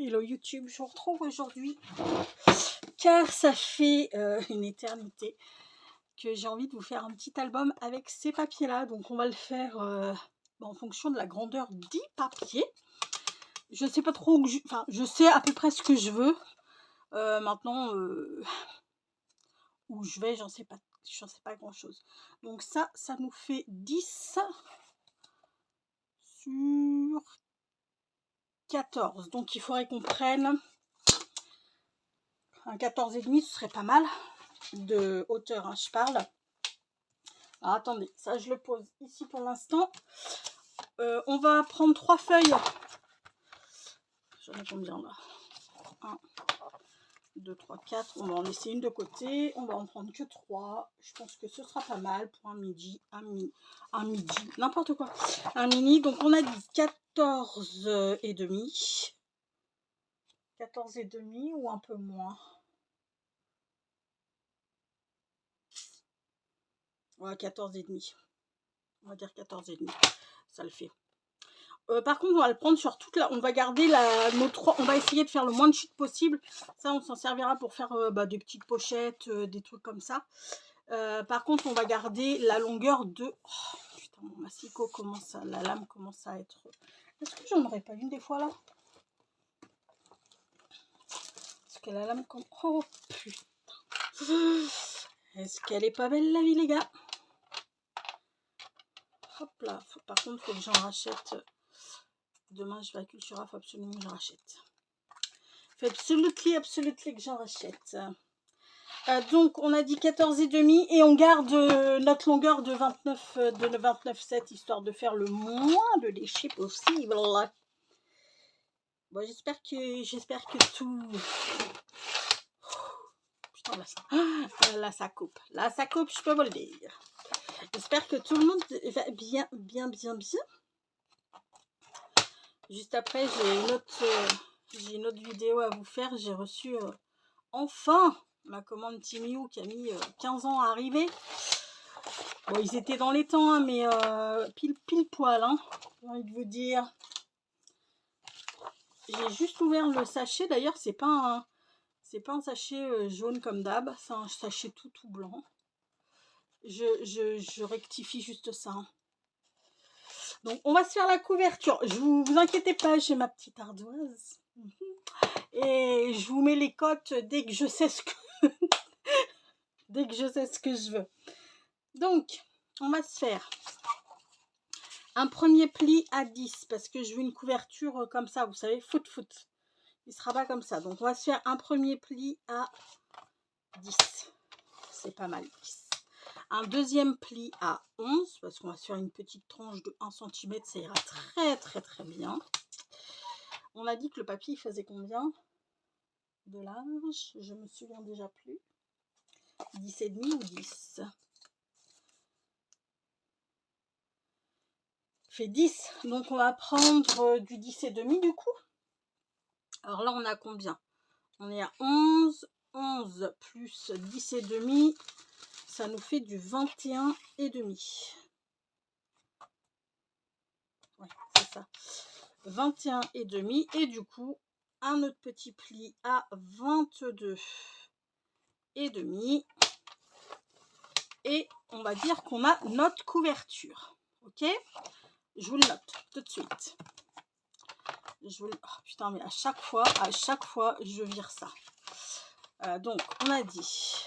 Hello YouTube, je vous retrouve aujourd'hui car ça fait une éternité que j'ai envie de vous faire un petit album avec ces papiers là. Donc on va le faire en fonction de la grandeur des papiers. Je sais pas trop, enfin je sais à peu près ce que je veux. Maintenant où je vais, j'en sais pas grand chose. Donc ça nous fait 10 sur 14. Donc il faudrait qu'on prenne un 14,5, ce serait pas mal de hauteur, hein, je parle. Alors attendez, ça je le pose ici pour l'instant. On va prendre 3 feuilles. J'en ai combien là? 1, 2, 3, 4. On va en laisser une de côté. On va en prendre que 3. Je pense que ce sera pas mal pour un midi. Un midi, n'importe quoi. Un mini. Donc on a dit 14,5. 14,5 ou un peu moins. Ouais, 14,5. On va dire 14,5. Ça le fait. Par contre, on va le prendre sur toute la... On va garder nos 3... On va essayer de faire le moins de chutes possible. Ça, on s'en servira pour faire des petites pochettes, des trucs comme ça. Par contre, on va garder la longueur de... Oh, putain, mon massicot commence à... La lame commence à être... Est-ce que j'en aurais pas une des fois, là? Est-ce que la lame... Oh, putain. Est-ce qu'elle est pas belle, la vie, les gars? Hop là. Par contre, il faut que j'en rachète... Demain, je vais à Cultura, il faut absolument que j'en rachète. Il faut absolument que j'en rachète. Donc, on a dit 14,5 et on garde notre longueur de 29,7 histoire de faire le moins de déchets possible. Bon, j'espère que tout... Putain, là, ça coupe. Là, ça coupe, je peux vous le dire. J'espère que tout le monde va bien. Juste après, j'ai une autre vidéo à vous faire. J'ai reçu enfin ma commande Timiu qui a mis 15 ans à arriver. Bon, ils étaient dans les temps, hein, mais pile poil, hein, j'ai envie de vous dire. J'ai juste ouvert le sachet. D'ailleurs, c'est pas un sachet jaune comme d'hab. C'est un sachet tout blanc. Je rectifie juste ça. Donc, on va se faire la couverture. Vous inquiétez pas, j'ai ma petite ardoise. Et je vous mets les cotes dès que je sais ce que je veux. Donc, on va se faire un premier pli à 10 parce que je veux une couverture comme ça, vous savez, foot. Il sera pas comme ça. Donc, on va se faire un premier pli à 10. C'est pas mal, 10. Un deuxième pli à 11 parce qu'on va se faire une petite tranche de 1 cm. Ça ira très bien. On a dit que le papier il faisait combien de large? Je me souviens déjà plus. 10,5 ou 10? Fait 10. Donc, on va prendre du 10,5 du coup. Alors là, on a combien? On est à 11. 11 plus 10,5, ça nous fait du 21,5. Ouais, c'est ça. 21,5. Et du coup, un autre petit pli à 22,5. Et on va dire qu'on a notre couverture. Ok? Je vous le note tout de suite. Oh, putain, mais à chaque fois, je vire ça. Donc, on a dit...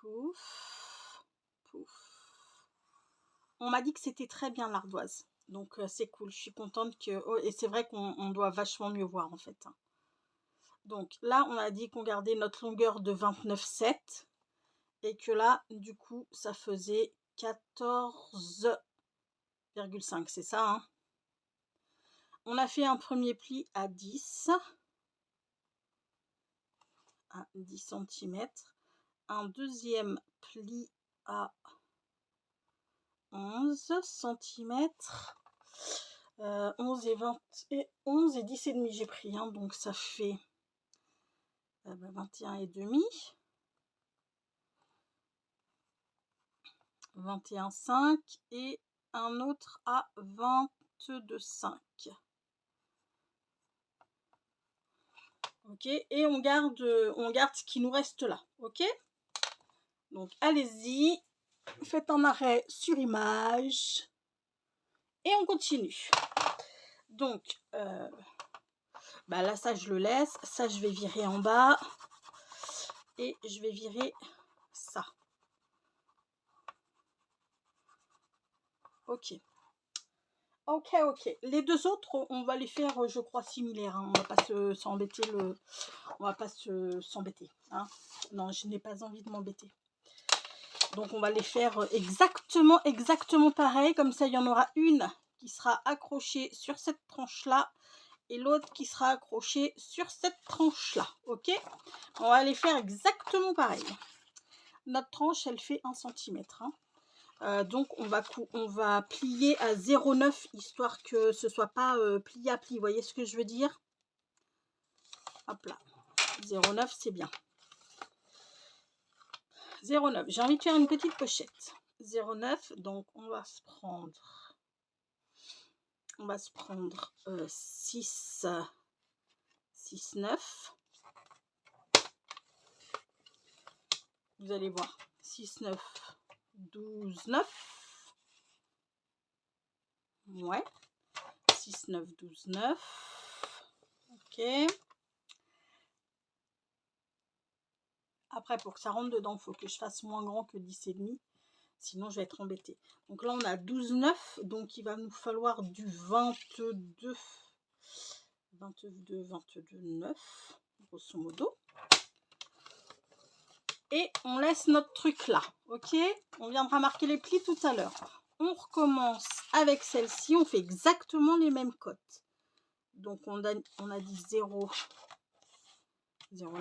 Pouf. On m'a dit que c'était très bien l'ardoise. Donc, c'est cool. Je suis contente que... Oh, et c'est vrai qu'on doit vachement mieux voir, en fait. Donc, là, on a dit qu'on gardait notre longueur de 29,7. Et que là, du coup, ça faisait 14,5. C'est ça, hein? On a fait un premier pli à 10. À 10 cm. Un deuxième pli à 11 cm. 11 et 20 et 11 et 10,5 j'ai pris, hein, donc ça fait 21,5. 21,5 et un autre à 22,5. Ok, et on garde ce qui nous reste là. Ok, donc allez-y, faites un arrêt sur image et on continue. Donc bah là, ça je le laisse, ça je vais virer en bas et je vais virer ça. Ok. Ok, ok. Les deux autres, on va les faire, je crois, similaires. Hein. On va pas s'embêter on va pas s'embêter. Hein. Non, je n'ai pas envie de m'embêter. Donc, on va les faire exactement pareil. Comme ça, il y en aura une qui sera accrochée sur cette tranche-là et l'autre qui sera accrochée sur cette tranche-là. Ok? On va les faire exactement pareil. Notre tranche, elle fait 1 cm. Hein. Donc on va plier à 0,9 histoire que ce soit pas plié à pli. Vous voyez ce que je veux dire? Hop là, 0,9 c'est bien. 0,9, j'ai envie de faire une petite pochette. 0,9, donc on va se prendre 6, 6, 9. Vous allez voir, 6, 9, 12, 9. Ouais, 6, 9, 12, 9. Ok. Après, pour que ça rentre dedans, il faut que je fasse moins grand que 10,5. Sinon, je vais être embêtée. Donc là, on a 12, 9. Donc, il va nous falloir du 22, 9, grosso modo. Et on laisse notre truc là. Ok? On viendra marquer les plis tout à l'heure. On recommence avec celle-ci. On fait exactement les mêmes cotes. Donc, on a dit 0, 0,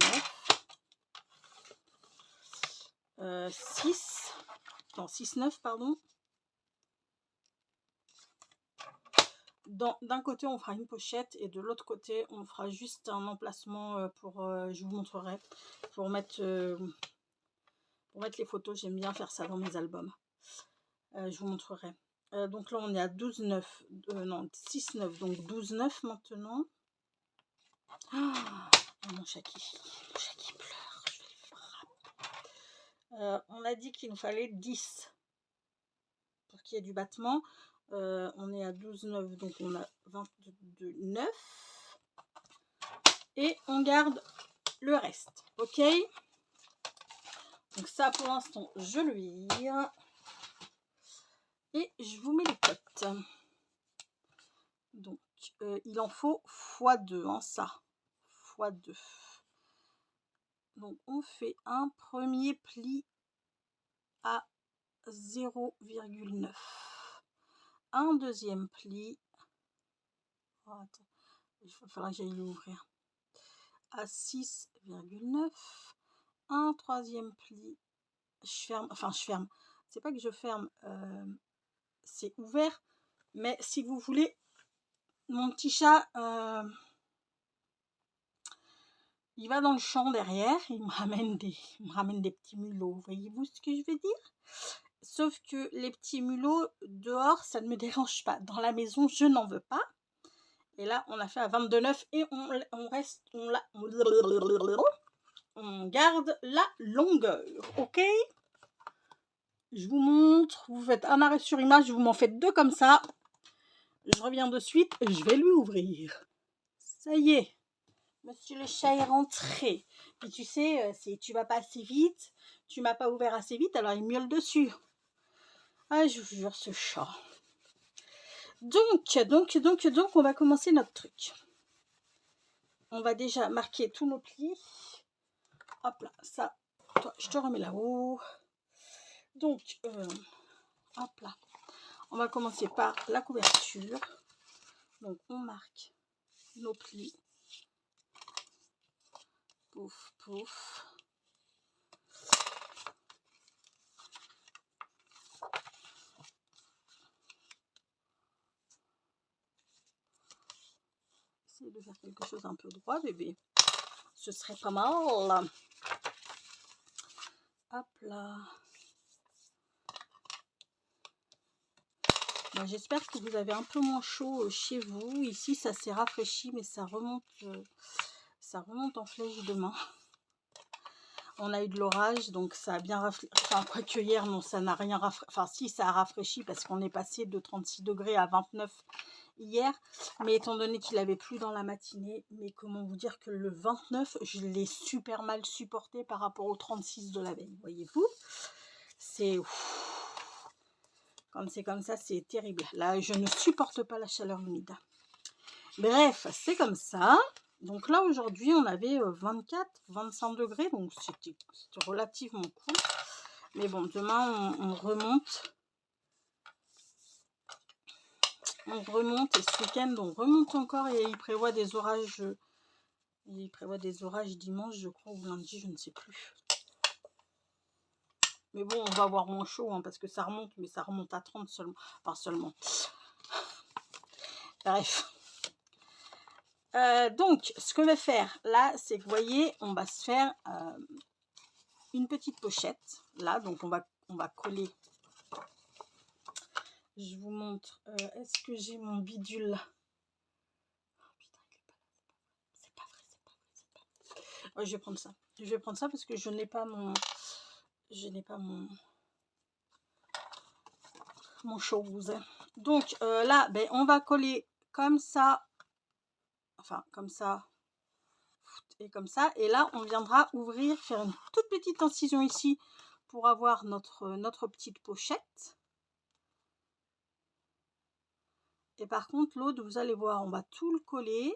9. 6. Non, 6, 9, pardon. D'un côté, on fera une pochette et de l'autre côté, on fera juste un emplacement pour, je vous montrerai, pour mettre les photos. J'aime bien faire ça dans mes albums. Je vous montrerai. Donc là, on est à 12, 9, non, 6, 9, donc 12, 9 maintenant. Ah, mon Chaki pleure, je vais le frapper. On a dit qu'il nous fallait 10 pour qu'il y ait du battement. On est à 12, 9, donc on a 22, 9. Et on garde le reste. Ok? Donc ça, pour l'instant, je le vire. Et je vous mets les cotes. Donc, il en faut x2, hein, ça. x2. Donc, on fait un premier pli à 0,9. Un deuxième pli. Oh, attends, il va falloir que j'aille l'ouvrir. À 6,9. Un troisième pli. Je ferme. Enfin, je ferme. C'est pas que je ferme. C'est ouvert. Mais si vous voulez, mon petit chat, il va dans le champ derrière, il me ramène des petits mulots. Voyez-vous ce que je veux dire? Sauf que les petits mulots dehors, ça ne me dérange pas. Dans la maison, je n'en veux pas. Et là, on a fait à 22,9 et on garde la longueur. Ok? Je vous montre. Vous faites un arrêt sur image, vous m'en faites 2 comme ça. Je reviens de suite, je vais lui ouvrir. Ça y est. Monsieur le chat est rentré. Puis tu sais, tu vas pas assez vite, tu m'as pas ouvert assez vite, alors il miaule dessus. Ah, je vous jure, ce chat. Donc, on va commencer notre truc. On va déjà marquer tous nos plis. Hop là, ça, toi, je te remets là-haut. Donc, hop là. On va commencer par la couverture. Donc, on marque nos plis. Pouf, pouf. Essayez de faire quelque chose un peu droit, bébé. Ce serait pas mal. Hop là. Bon, j'espère que vous avez un peu moins chaud chez vous. Ici, ça s'est rafraîchi, mais ça remonte ça remonte en flèche demain. On a eu de l'orage, donc ça a bien rafraîchi. Enfin, quoique hier, non, ça n'a rien rafraîchi. Enfin, si, ça a rafraîchi parce qu'on est passé de 36 degrés à 29 hier. Mais étant donné qu'il avait plu dans la matinée, mais comment vous dire que le 29, je l'ai super mal supporté par rapport au 36 de la veille. Voyez-vous, c'est... Quand c'est comme ça, c'est terrible. Là, je ne supporte pas la chaleur humide. Bref, c'est comme ça. Donc là, aujourd'hui, on avait 24, 25 degrés. Donc, c'était relativement cool. Mais bon, demain, on remonte. On remonte. Et ce week-end, on remonte encore. Et il prévoit des orages. Il prévoit des orages dimanche, je crois, ou lundi, je ne sais plus. Mais bon, on va avoir moins chaud, hein, parce que ça remonte. Mais ça remonte à 30 seulement. Enfin, seulement. Bref. Donc, ce que je vais faire là, c'est que vous voyez, on va se faire une petite pochette. Là, donc on va coller. Je vous montre. Est-ce que j'ai mon bidule? Oh, putain, il est pas là. C'est pas vrai, c'est pas vrai, c'est pas vrai. Ouais, je vais prendre ça. Je vais prendre ça parce que je n'ai pas mon... Je n'ai pas mon chose. Donc là, ben, on va coller comme ça. Enfin, comme ça. Et comme ça. Et là, on viendra ouvrir, faire une toute petite incision ici pour avoir notre petite pochette. Et par contre, l'autre, vous allez voir, on va tout le coller.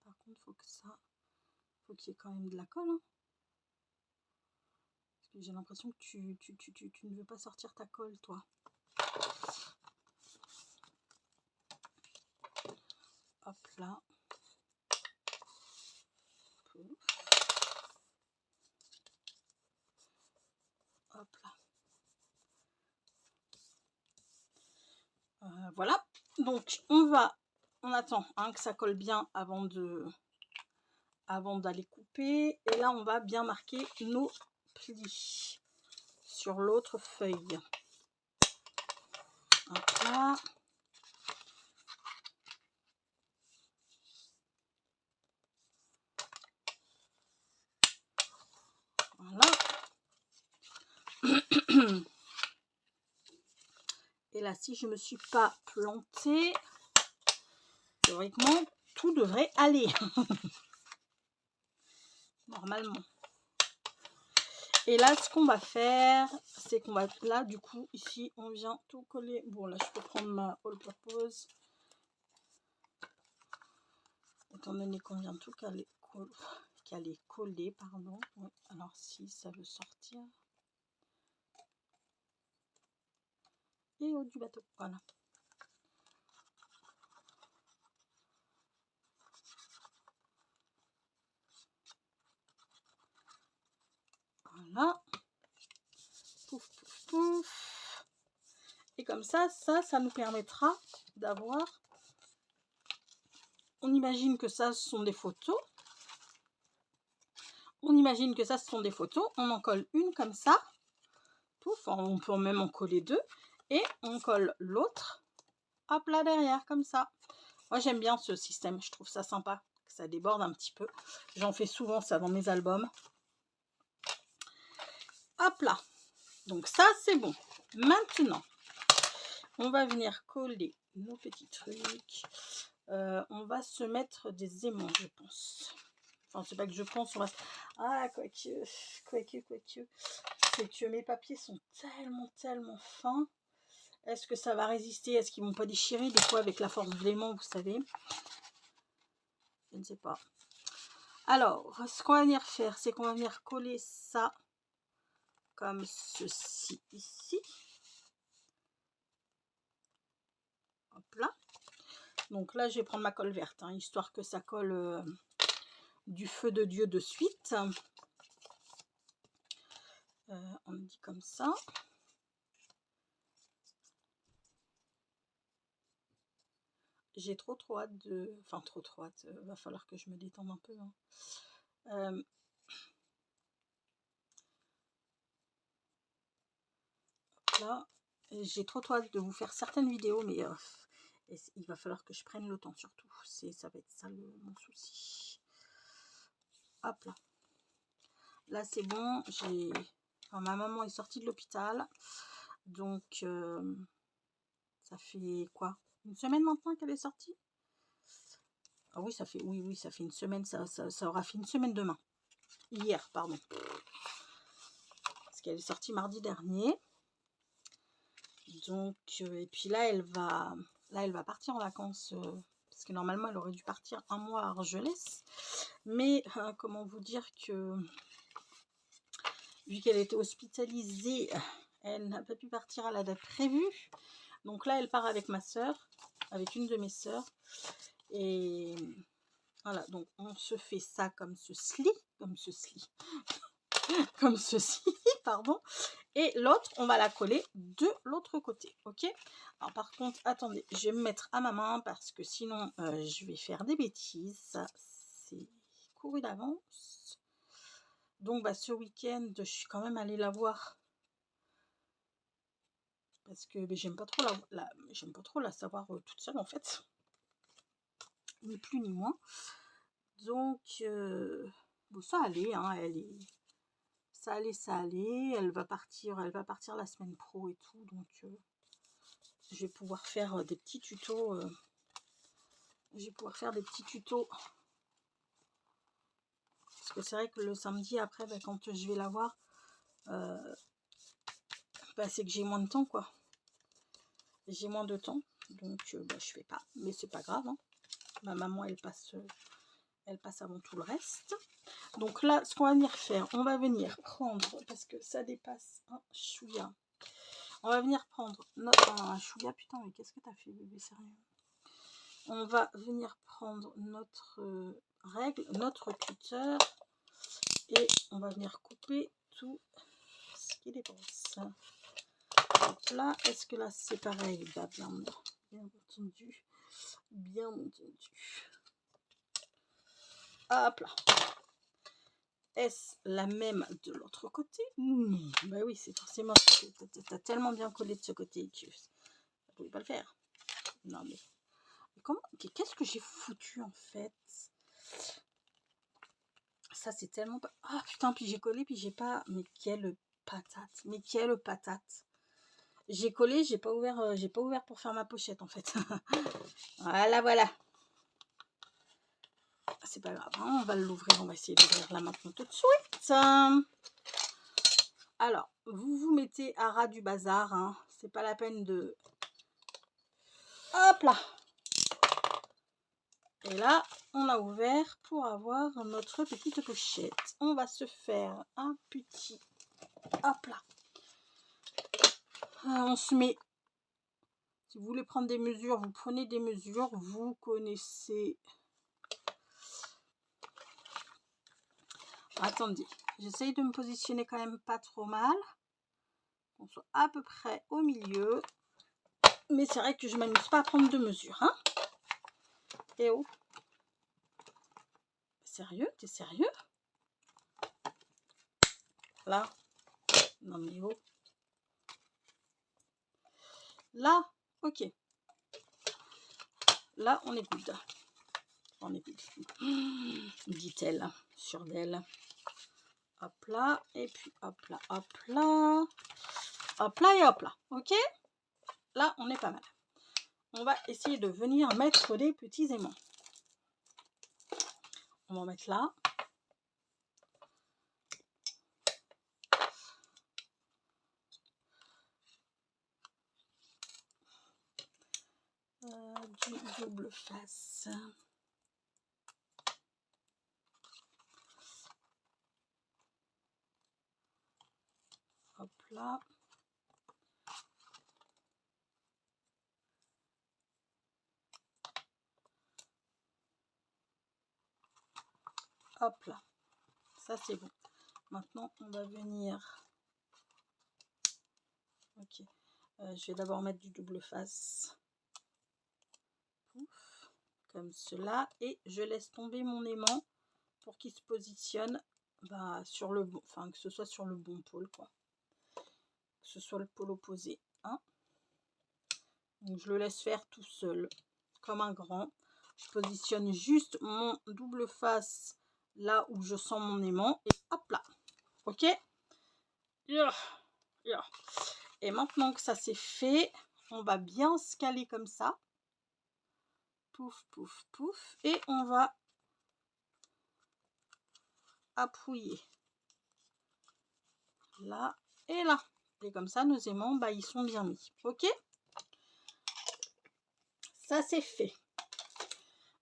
Par contre, faut qu'il y ait quand même de la colle. Hein. Parce que j'ai l'impression que tu ne veux pas sortir ta colle, toi. Hop là. Hop là. Voilà. Donc, on attend hein, que ça colle bien avant d'aller couper. Et là, on va bien marquer nos plis sur l'autre feuille. Hop là. Voilà. Et là, si je ne me suis pas plantée, théoriquement, tout devrait aller. Normalement. Et là, ce qu'on va faire, c'est qu'on va... Là, du coup, ici, on vient tout coller. Bon, là, je peux prendre ma all purpose. Étant donné qu'on vient tout coller, pardon. Oui, alors, si ça veut sortir. Et haut du bateau, voilà. Voilà. Pouf, pouf, pouf. Et comme ça nous permettra d'avoir... On imagine que ça, ce sont des photos. On imagine que ça, ce sont des photos. On en colle une comme ça. Pouf, on peut même en coller deux. Et on colle l'autre. Hop là derrière, comme ça. Moi, j'aime bien ce système. Je trouve ça sympa. Ça déborde un petit peu. J'en fais souvent ça dans mes albums. Hop là. Donc ça, c'est bon. Maintenant, on va venir coller nos petits trucs. On va se mettre des aimants, je pense. Enfin, c'est pas que je pense, on va... Ah, quoique. C'est que mes papiers sont tellement fins. Est-ce que ça va résister? Est-ce qu'ils vont pas déchirer des fois avec la force de l'aimant, vous savez? Je ne sais pas. Alors, ce qu'on va venir faire, c'est qu'on va venir coller ça comme ceci ici. Hop là. Donc là, je vais prendre ma colle verte, hein, histoire que ça colle du feu de Dieu de suite. On dit comme ça. J'ai trop hâte de... Enfin, trop hâte. Va falloir que je me détende un peu. Hein. Là, j'ai trop hâte de vous faire certaines vidéos, mais Et il va falloir que je prenne le temps surtout. Ça va être ça mon souci. Hop là. Là c'est bon. Enfin, ma maman est sortie de l'hôpital. Donc ça fait quoi? Une semaine maintenant qu'elle est sortie? Ah oui, ça fait oui, ça fait une semaine. Ça aura fait une semaine demain. Hier, pardon. Parce qu'elle est sortie mardi dernier. Donc, et puis là, elle va partir en vacances. Parce que normalement, elle aurait dû partir un mois à Argelès. Mais, comment vous dire que, vu qu'elle était hospitalisée, elle n'a pas pu partir à la date prévue. Donc là, elle part avec ma soeur, avec une de mes soeurs. Et voilà, donc on se fait ça comme ceci, comme ceci, pardon. Et l'autre, on va la coller de l'autre côté, ok? Alors par contre, attendez, je vais me mettre à ma main parce que sinon, je vais faire des bêtises. Ça, c'est couru d'avance. Donc, bah, ce week-end, je suis quand même allée la voir. Parce que j'aime pas trop la savoir toute seule, en fait. Ni plus ni moins. Donc, bon, ça allait, hein, ça allait. Elle va partir la semaine pro et tout. Donc, je vais pouvoir faire des petits tutos. Parce que c'est vrai que le samedi après, bah, quand je vais la voir, bah, c'est que j'ai moins de temps, quoi. J'ai moins de temps. Donc bah, je fais pas. Mais c'est pas grave, hein. Ma maman, elle passe avant tout le reste. Donc là, ce qu'on va venir faire, on va venir prendre, parce que ça dépasse un chouïa. On va venir prendre notre... un chouïa, putain, mais qu'est-ce que t'as fait, bébé, sérieux? On va venir prendre notre règle, notre cutter, et on va venir couper tout ce qui dépense. Donc là, est-ce que là c'est pareil? Bah, bien entendu. Bien entendu. Hop là. Est-ce la même de l'autre côté? Bah oui, c'est forcément. T'as tellement bien collé de ce côté que ça pouvait pas le faire. Non mais comment? Qu'est-ce que j'ai foutu en fait? Ça c'est tellement pas. Ah putain, puis j'ai collé, puis j'ai pas. Mais quelle patate! Mais quelle patate! J'ai collé, j'ai pas ouvert pour faire ma pochette en fait. Voilà. C'est pas grave, hein, on va l'ouvrir, on va essayer d'ouvrir là maintenant tout de suite. Alors, vous mettez à ras du bazar, hein, c'est pas la peine de... Hop là! Et là, on a ouvert pour avoir notre petite pochette. On va se faire un petit... Hop là! On se met... Si vous voulez prendre des mesures, vous prenez des mesures, vous connaissez... Attendez, j'essaye de me positionner quand même pas trop mal. Qu'on soit à peu près au milieu. Mais c'est vrai que je m'amuse pas à prendre de mesures, hein. Et oh. Sérieux? T'es sérieux? Là. Non mais oh. Là, ok. Là, on est good. On est good. Dit-elle sur d'elle. Hop là. Et puis hop là, hop là. Hop là et hop là. Ok? Là, on est pas mal. On va essayer de venir mettre des petits aimants. On va en mettre là. Du double face. Hop là. Hop là. Ça, c'est bon. Maintenant, on va venir... Ok. Je vais d'abord mettre du double face. Pouf. Comme cela. Et je laisse tomber mon aimant pour qu'il se positionne sur le bon... Enfin, que ce soit sur le bon pôle, quoi. Que ce soit le pôle opposé. Hein. Donc, je le laisse faire tout seul. comme un grand. Je positionne juste mon double face là où je sens mon aimant. Et hop là. Ok. Et maintenant que ça c'est fait, on va bien se caler comme ça. Pouf, pouf, pouf. Et on va appuyer là et là. Et comme ça, nos aimants, bah, ils sont bien mis. Ok. Ça c'est fait.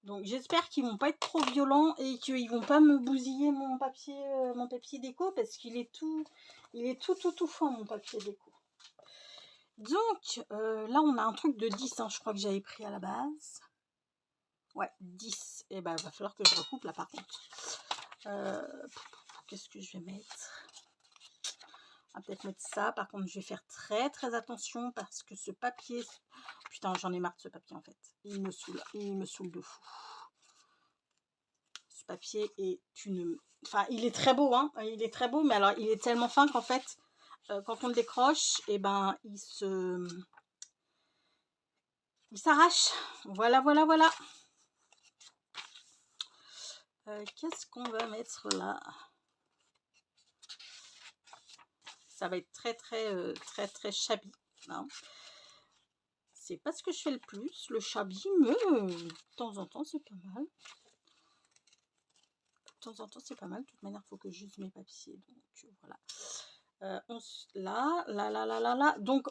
Donc j'espère qu'ils vont pas être trop violents et qu'ils vont pas me bousiller mon papier déco, parce qu'il est tout fin, mon papier déco. Donc là on a un truc de 10, hein, je crois que j'avais pris à la base. Ouais, 10. Et ben il va falloir que je recoupe là par contre. Qu'est-ce que je vais mettre? On va peut-être mettre ça. Par contre, je vais faire très très attention parce que ce papier... Putain, j'en ai marre de ce papier en fait. Il me saoule de fou. Ce papier est une... Enfin, il est très beau, hein. Il est très beau, mais alors il est tellement fin qu'en fait, quand on le décroche, et ben il s'arrache. Voilà, voilà, voilà. Qu'est-ce qu'on va mettre là? Ça va être très très shabby, hein. C'est pas ce que je fais le plus, le shabby, mais de temps en temps c'est pas mal. De temps en temps c'est pas mal. De toute manière, il faut que j'use mes papiers, donc voilà. Là. Donc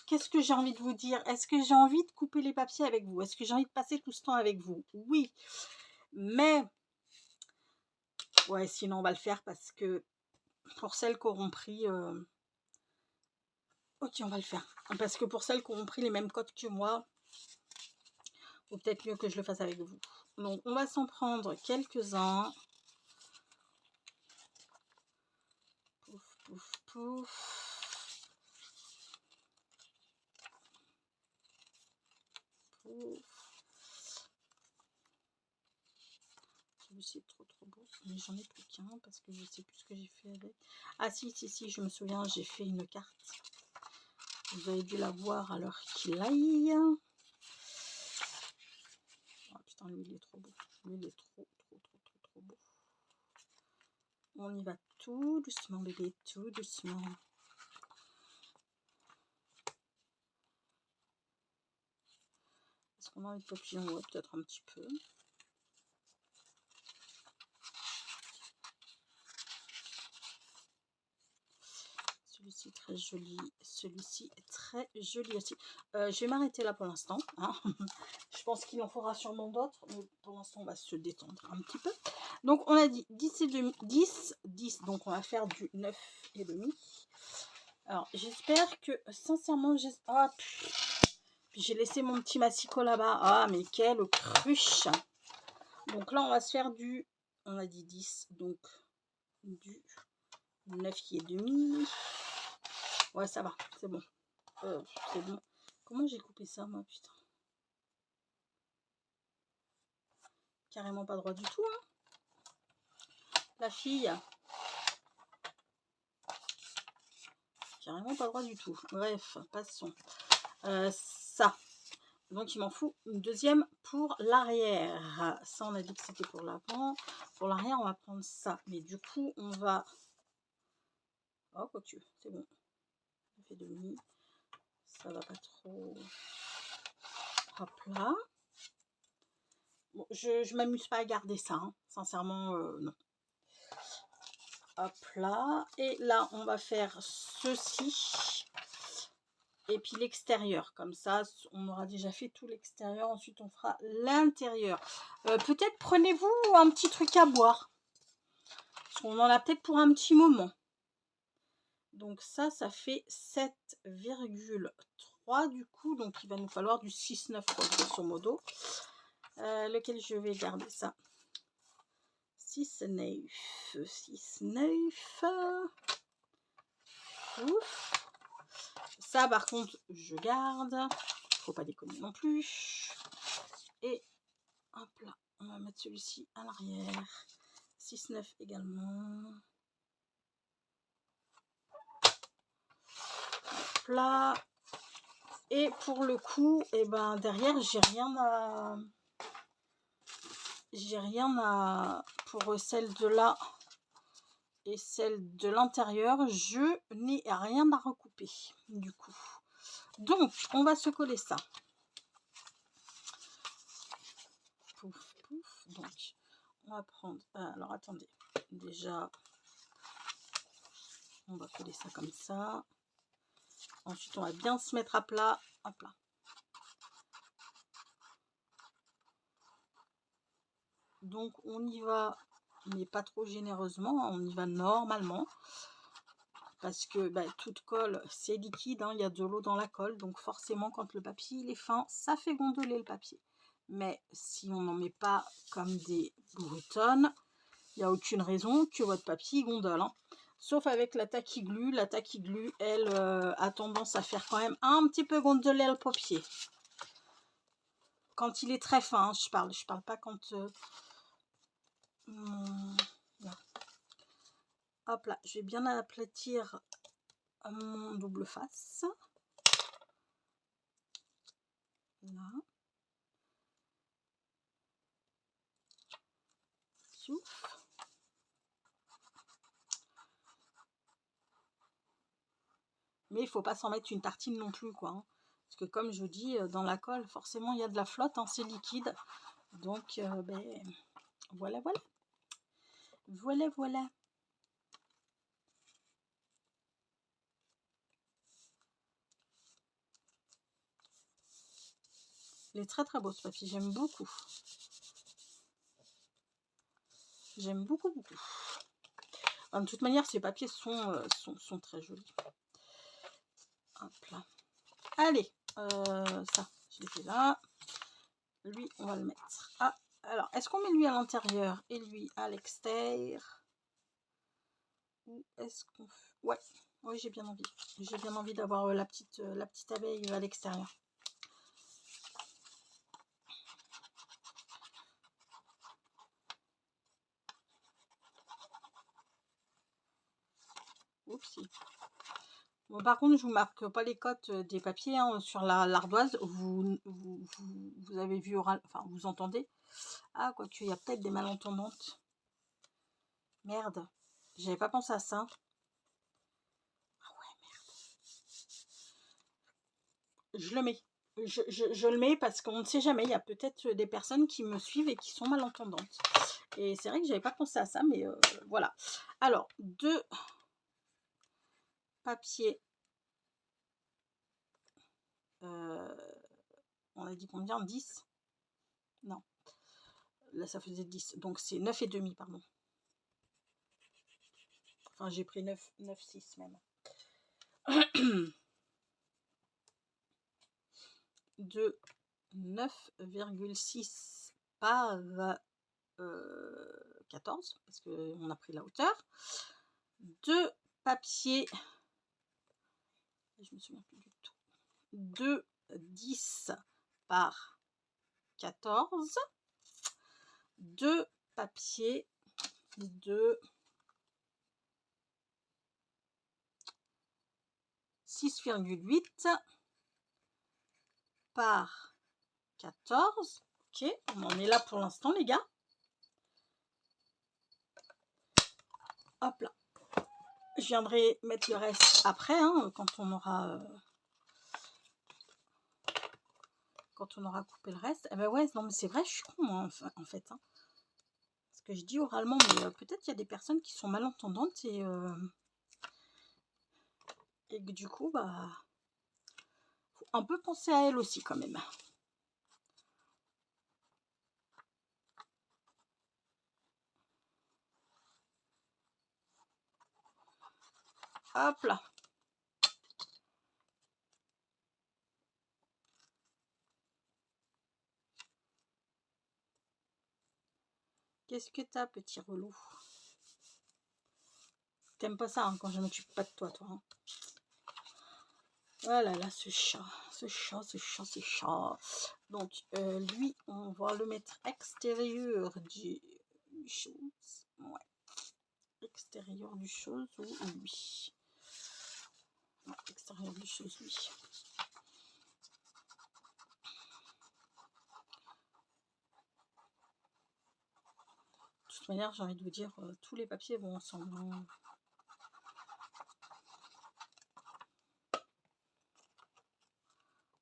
qu'est-ce que j'ai envie de vous dire? Est-ce que j'ai envie de couper les papiers avec vous? Est-ce que j'ai envie de passer tout ce temps avec vous? Oui, mais ouais, sinon on va le faire, parce que pour celles qui auront pris ok, on va le faire, parce que pour celles qui auront pris les mêmes codes que moi, ou peut-être mieux que je le fasse avec vous. Donc on va s'en prendre quelques-uns. Pouf, pouf, pouf. Pouf. Celui-ci est trop beau, mais j'en ai plus qu'un parce que je sais plus ce que j'ai fait avec. Ah si, je me souviens, j'ai fait une carte. Vous avez dû la voir à l'heure qu'il aille. Oh putain, lui il est trop beau. Lui il est trop beau. On y va tout doucement, bébé, tout doucement. Est-ce qu'on a envie de papillon? Ouais, peut-être un petit peu. Celui-ci très joli, celui-ci est très joli aussi. Je vais m'arrêter là pour l'instant, hein. Je pense qu'il en faudra sûrement d'autres, mais pour l'instant on va se détendre un petit peu. Donc on a dit 10 et demi, 10, donc on va faire du 9 et demi. Alors j'espère que, sincèrement, puis j'ai laissé mon petit massicot là-bas. Ah mais quelle cruche. Donc là on va se faire du, on a dit 10, donc du 9 et demi. Ouais, ça va, c'est bon. C'est bon. Comment j'ai coupé ça, moi, putain? Carrément pas droit du tout, hein. La fille. Carrément pas droit du tout. Bref, passons. Ça. Donc, il m'en faut une deuxième pour l'arrière. Ça, on a dit que c'était pour l'avant. Pour l'arrière, on va prendre ça. Mais du coup, on va... Oh, quoique, c'est bon. On fait demi. Ça va pas trop... Hop là. Bon, je m'amuse pas à garder ça, hein. Sincèrement, non. Hop là. Et là, on va faire ceci. Et puis l'extérieur. Comme ça, on aura déjà fait tout l'extérieur. Ensuite, on fera l'intérieur. Peut-être prenez-vous un petit truc à boire. Parce qu'on en a peut-être pour un petit moment. Donc ça fait 7,3 du coup. Donc il va nous falloir du 6,9 grosso modo. Lequel je vais garder ça. 6,9. 6,9. Ouf. Ça par contre je garde. Faut pas déconner non plus. Et hop là. On va mettre celui-ci à l'arrière. 6,9 également. Hop là. Et pour le coup, et ben derrière, j'ai rien à pour celle de là et celle de l'intérieur, je n'ai rien à recouper du coup. Donc, on va se coller ça. Pouf, pouf. Donc, on va prendre... alors, attendez. Déjà, on va coller ça comme ça. Ensuite, on va bien se mettre à plat. Hop là. Donc, on y va, mais pas trop généreusement. On y va normalement. Parce que toute colle, c'est liquide. Hein, il y a de l'eau dans la colle. Donc, forcément, quand le papier il est fin, ça fait gondoler le papier. Mais si on n'en met pas comme des brutonnes, il n'y a aucune raison que votre papier gondole. Hein. Sauf avec la tacky glue. La tacky glue, elle, a tendance à faire quand même un petit peu gondoler le papier. Quand il est très fin, hein, je parle pas quand... hop là, je vais bien aplatir mon double face. Là. Souf. Mais il faut pas s'en mettre une tartine non plus, quoi. Hein. Parce que comme je vous dis, dans la colle, forcément, il y a de la flotte, hein, c'est liquide. Donc, voilà, voilà. Voilà, voilà. Il est très très beau ce papier, j'aime beaucoup. J'aime beaucoup, beaucoup. De toute manière, ces papiers sont très jolis. Hop là. Allez, ça, je l'ai fait là. Lui, on va le mettre. Ah, alors, est-ce qu'on met lui à l'intérieur et lui à l'extérieur? Ou est-ce qu'on... Ouais, oui, j'ai bien envie. J'ai bien envie d'avoir la petite abeille à l'extérieur. Oupsie. Bon, par contre, je vous marque pas les cotes des papiers hein, sur l'ardoise. Vous avez vu oral, enfin, vous entendez. Ah, quoique, il y a peut-être des malentendantes. Merde, j'avais pas pensé à ça. Ah ouais, merde. Je le mets. Je le mets parce qu'on ne sait jamais. Il y a peut-être des personnes qui me suivent et qui sont malentendantes. Et c'est vrai que j'avais pas pensé à ça, mais voilà. Alors, 2 papiers. On a dit combien? 10? Non. Là, ça faisait 10. Donc, c'est 9,5, pardon. Enfin, j'ai pris 9,6 même. De 9,6 par 14, parce qu'on a pris la hauteur. 2 papiers, je me souviens plus du tout, 2 10 par 14, 2 papiers de 6,8 par 14. Ok, on en est là pour l'instant, les gars. Hop là. Je viendrai mettre le reste après, hein, quand on aura coupé le reste. Eh ben ouais, non mais c'est vrai, je suis con moi en fait. Hein. Parce que je dis oralement, mais peut-être qu'il y a des personnes qui sont malentendantes et que du coup, faut un peu penser à elles aussi quand même. Hop là. Qu'est-ce que t'as, petit relou? T'aimes pas ça hein, quand je m'occupe pas de toi, toi. Hein. Oh là là, ce chat. Donc, lui, on va le mettre extérieur du chose. Ouais. Extérieur du chose ou lui. Ouais, extérieur du chose, lui. toute manière, j'ai envie de vous dire, tous les papiers vont ensemble, hein.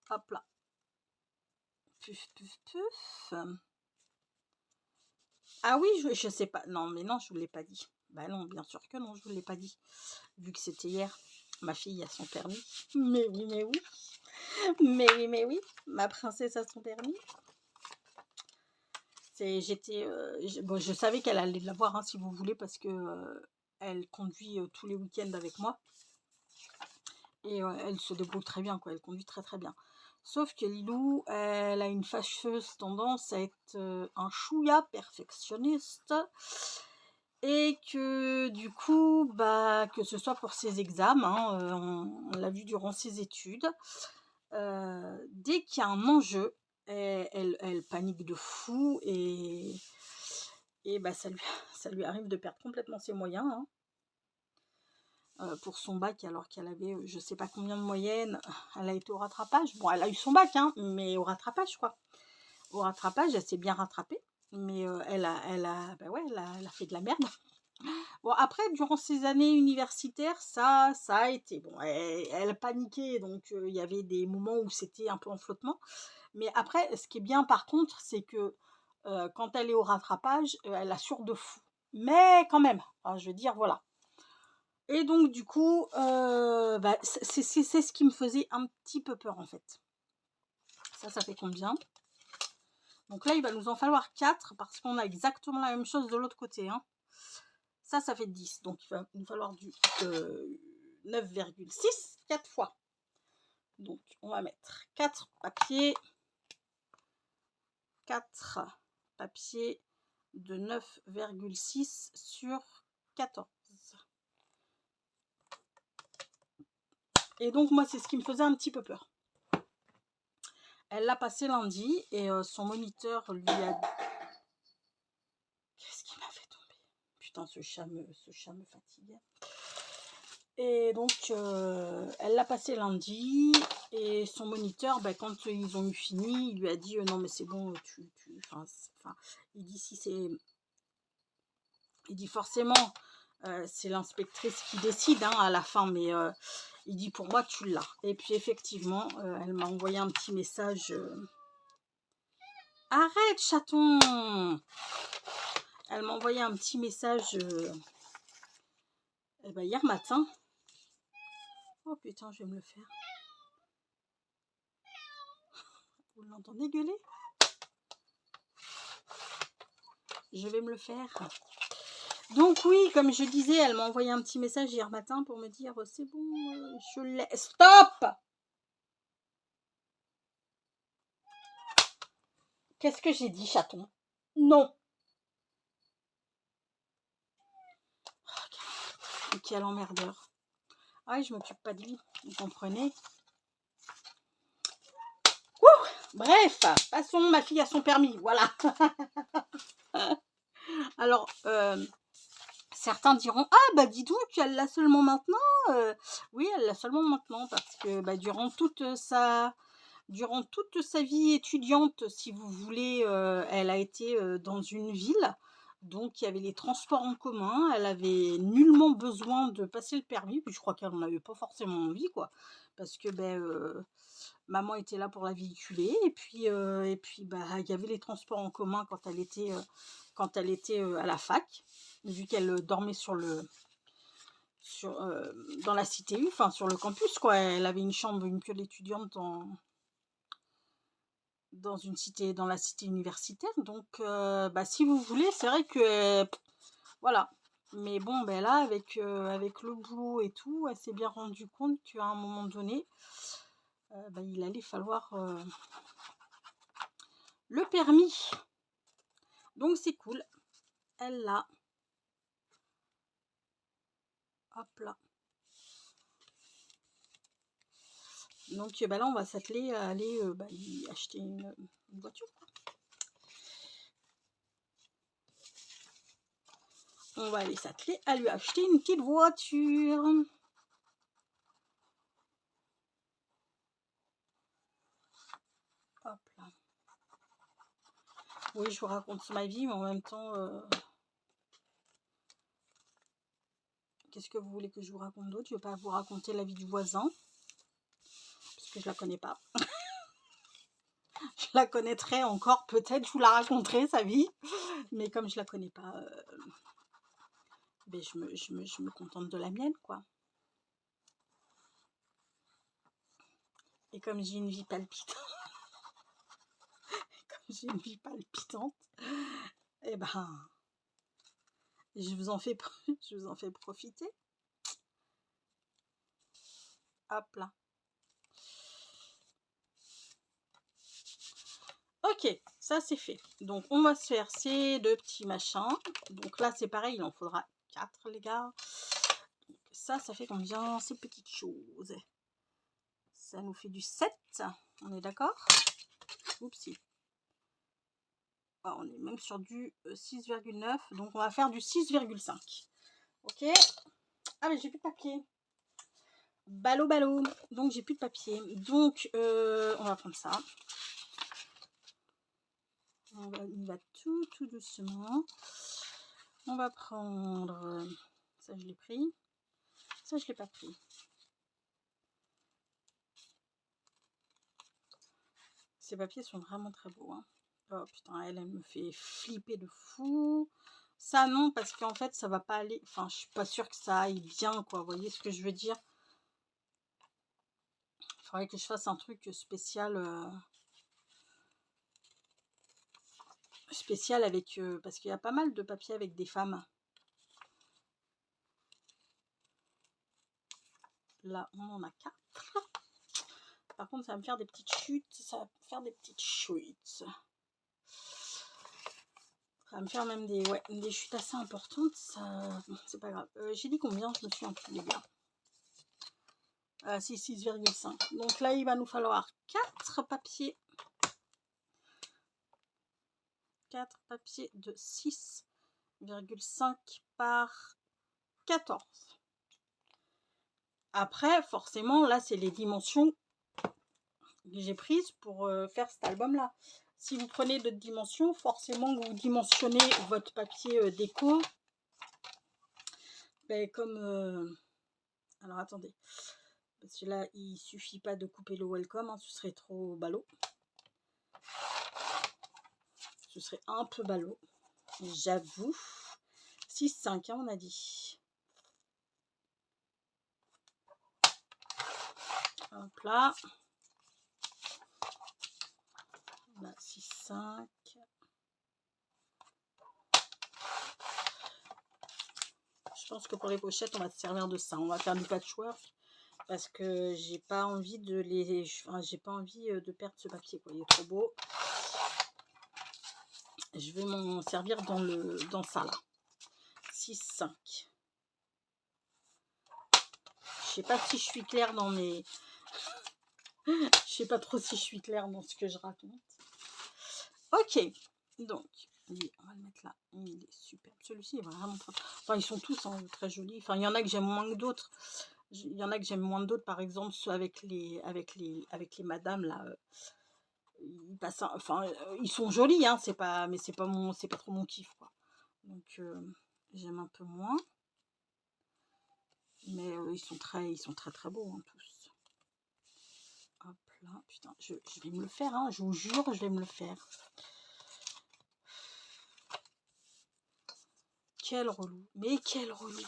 Hop là. Puf, puf, puf. Ah oui, je sais pas. Non, mais non, je vous l'ai pas dit. Bah non, bien sûr que non, je vous l'ai pas dit. Vu que c'était hier, ma fille a son permis. Mais oui, mais oui. Mais oui, mais oui. Ma princesse a son permis. J'étais, bon, je savais qu'elle allait l'avoir, hein, si vous voulez, parce que elle conduit tous les week-ends avec moi. Et elle se débrouille très bien, quoi. Elle conduit très très bien. Sauf que Lilou, elle a une fâcheuse tendance à être un chouïa perfectionniste. Et que du coup, bah, que ce soit pour ses examens, hein, on l'a vu durant ses études, dès qu'il y a un enjeu, elle panique de fou et bah, ça lui arrive de perdre complètement ses moyens, hein. Pour son bac, alors qu'elle avait je sais pas combien de moyenne, elle a été au rattrapage. Bon, elle a eu son bac, hein, mais au rattrapage, quoi. Au rattrapage, elle s'est bien rattrapée, mais bah ouais, elle a fait de la merde. Bon, après, durant ces années universitaires, ça a été. Bon, elle paniquait, donc il y avait des moments où c'était un peu en flottement. Mais après, ce qui est bien, par contre, c'est que quand elle est au rattrapage, elle assure de fou. Mais quand même, enfin, je veux dire, voilà. Et donc, du coup, bah, c'est ce qui me faisait un petit peu peur, en fait. Ça fait combien? Donc là, il va nous en falloir 4 parce qu'on a exactement la même chose de l'autre côté, hein. Ça fait 10. Donc, il va nous falloir du 9,6 4 fois. Donc, on va mettre 4 papiers. 4 papiers de 9,6 sur 14. Et donc, moi, c'est ce qui me faisait un petit peu peur. Elle l'a passé lundi et son moniteur lui a... Qu'est-ce qui m'a fait tomber? Putain, ce chat me fatigue. Et donc, elle l'a passé lundi et son moniteur, bah, quand ils ont eu fini, il lui a dit non mais c'est bon, il dit si c'est... Il dit forcément, c'est l'inspectrice qui décide, hein, à la fin, mais il dit pour moi tu l'as. Et puis effectivement, elle m'a envoyé un petit message... Arrête, chaton! Elle m'a envoyé un petit message hier matin. Oh putain, je vais me le faire. Vous l'entendez gueuler? Je vais me le faire. Donc oui, comme je disais, elle m'a envoyé un petit message hier matin pour me dire c'est bon, je l'ai. Stop! Qu'est-ce que j'ai dit, chaton? Non. Oh, quel emmerdeur. Ah oui, je m'occupe pas de lui, vous comprenez? Ouh, bref, passons, ma fille a son permis, voilà. Alors, certains diront, ah bah dis donc, elle l'a seulement maintenant. Oui, elle l'a seulement maintenant parce que bah, durant toute sa vie étudiante, si vous voulez, elle a été dans une ville. Donc, il y avait les transports en commun. Elle avait nullement besoin de passer le permis. Puis, je crois qu'elle n'en avait pas forcément envie, quoi. Parce que maman était là pour la véhiculer. Et puis bah, il y avait les transports en commun quand elle était à la fac. Vu qu'elle dormait dans la cité U, enfin sur le campus, quoi. Elle avait une chambre, une piole étudiante dans la cité universitaire. Donc, bah, si vous voulez, c'est vrai que voilà. Mais bon, ben là, avec le boulot et tout, elle s'est bien rendue compte qu'à un moment donné, bah, il allait falloir le permis. Donc, c'est cool. Elle l'a. Hop là. Donc, bah là, on va s'atteler à aller y acheter une voiture, quoi. On va aller s'atteler à lui acheter une petite voiture. Hop là. Oui, je vous raconte ma vie, mais en même temps, Qu'est-ce que vous voulez que je vous raconte d'autre? Je ne vais pas vous raconter la vie du voisin, parce que je la connais pas. Je la connaîtrai encore, peut-être, je vous la raconterai, sa vie. Mais comme je la connais pas, ben je me contente de la mienne, quoi. Et comme j'ai une vie palpitante, et ben, je vous en fais profiter. Hop là. Ok, ça c'est fait. Donc on va se faire ces deux petits machins. Donc là c'est pareil, il en faudra 4 les gars. Donc ça fait combien ces petites choses? Ça nous fait du 7. On est d'accord? Oupsie. Oh, on est même sur du 6,9. Donc on va faire du 6,5. Ok. Ah mais j'ai plus de papier. Ballot. Donc j'ai plus de papier. Donc on va prendre ça. On va tout doucement. On va prendre... ça, je l'ai pris. Ça, je l'ai pas pris. Ces papiers sont vraiment très beaux. Hein. Oh putain, elle me fait flipper de fou. Ça, non, parce qu'en fait, ça va pas aller... Enfin, je suis pas sûre que ça aille bien, quoi. Vous voyez ce que je veux dire? Il faudrait que je fasse un truc spécial... spécial avec... parce qu'il y a pas mal de papiers avec des femmes. Là, on en a 4. Par contre, ça va me faire des petites chutes. Ça va me faire même des chutes assez importantes. Ça, bon, c'est pas grave. J'ai dit combien? Je me souviens plus, les gars. C'est 6,5. Donc là, il va nous falloir 4 papiers. 4 papiers de 6,5 par 14. Après, forcément, là, c'est les dimensions que j'ai prises pour faire cet album-là. Si vous prenez d'autres dimensions, forcément, vous dimensionnez votre papier déco. Ben, comme... alors, attendez. Parce que là, il suffit pas de couper le welcome. Hein, ce serait trop ballot. Ce serait un peu ballot. J'avoue. 6,5, hein, on a dit. Hop là. On a 6,5. Je pense que pour les pochettes, on va se servir de ça. On va faire du patchwork parce que j'ai pas envie de les, enfin, j'ai pas envie de perdre ce papier, quoi. Il est trop beau. Je vais m'en servir dans ça là. 6,5. Je sais pas si je suis claire dans mes... Je sais pas trop si je suis claire dans ce que je raconte. Ok, donc, lui, on va le mettre là. Il est super. Celui-ci est vraiment très... Enfin, ils sont tous hein, très jolis. Enfin, il y en a que j'aime moins que d'autres. Il y en a que j'aime moins que d'autres. Par exemple, ceux avec les madames, là. Ils passent... Enfin, ils sont jolis, hein. C'est pas... Mais c'est pas trop mon kiff, quoi. Donc, j'aime un peu moins. Mais ils sont très très beaux, hein, tous. Hop là, putain, je vais me le faire, hein, je vous jure, je vais me le faire. Quel relou, mais quel relou.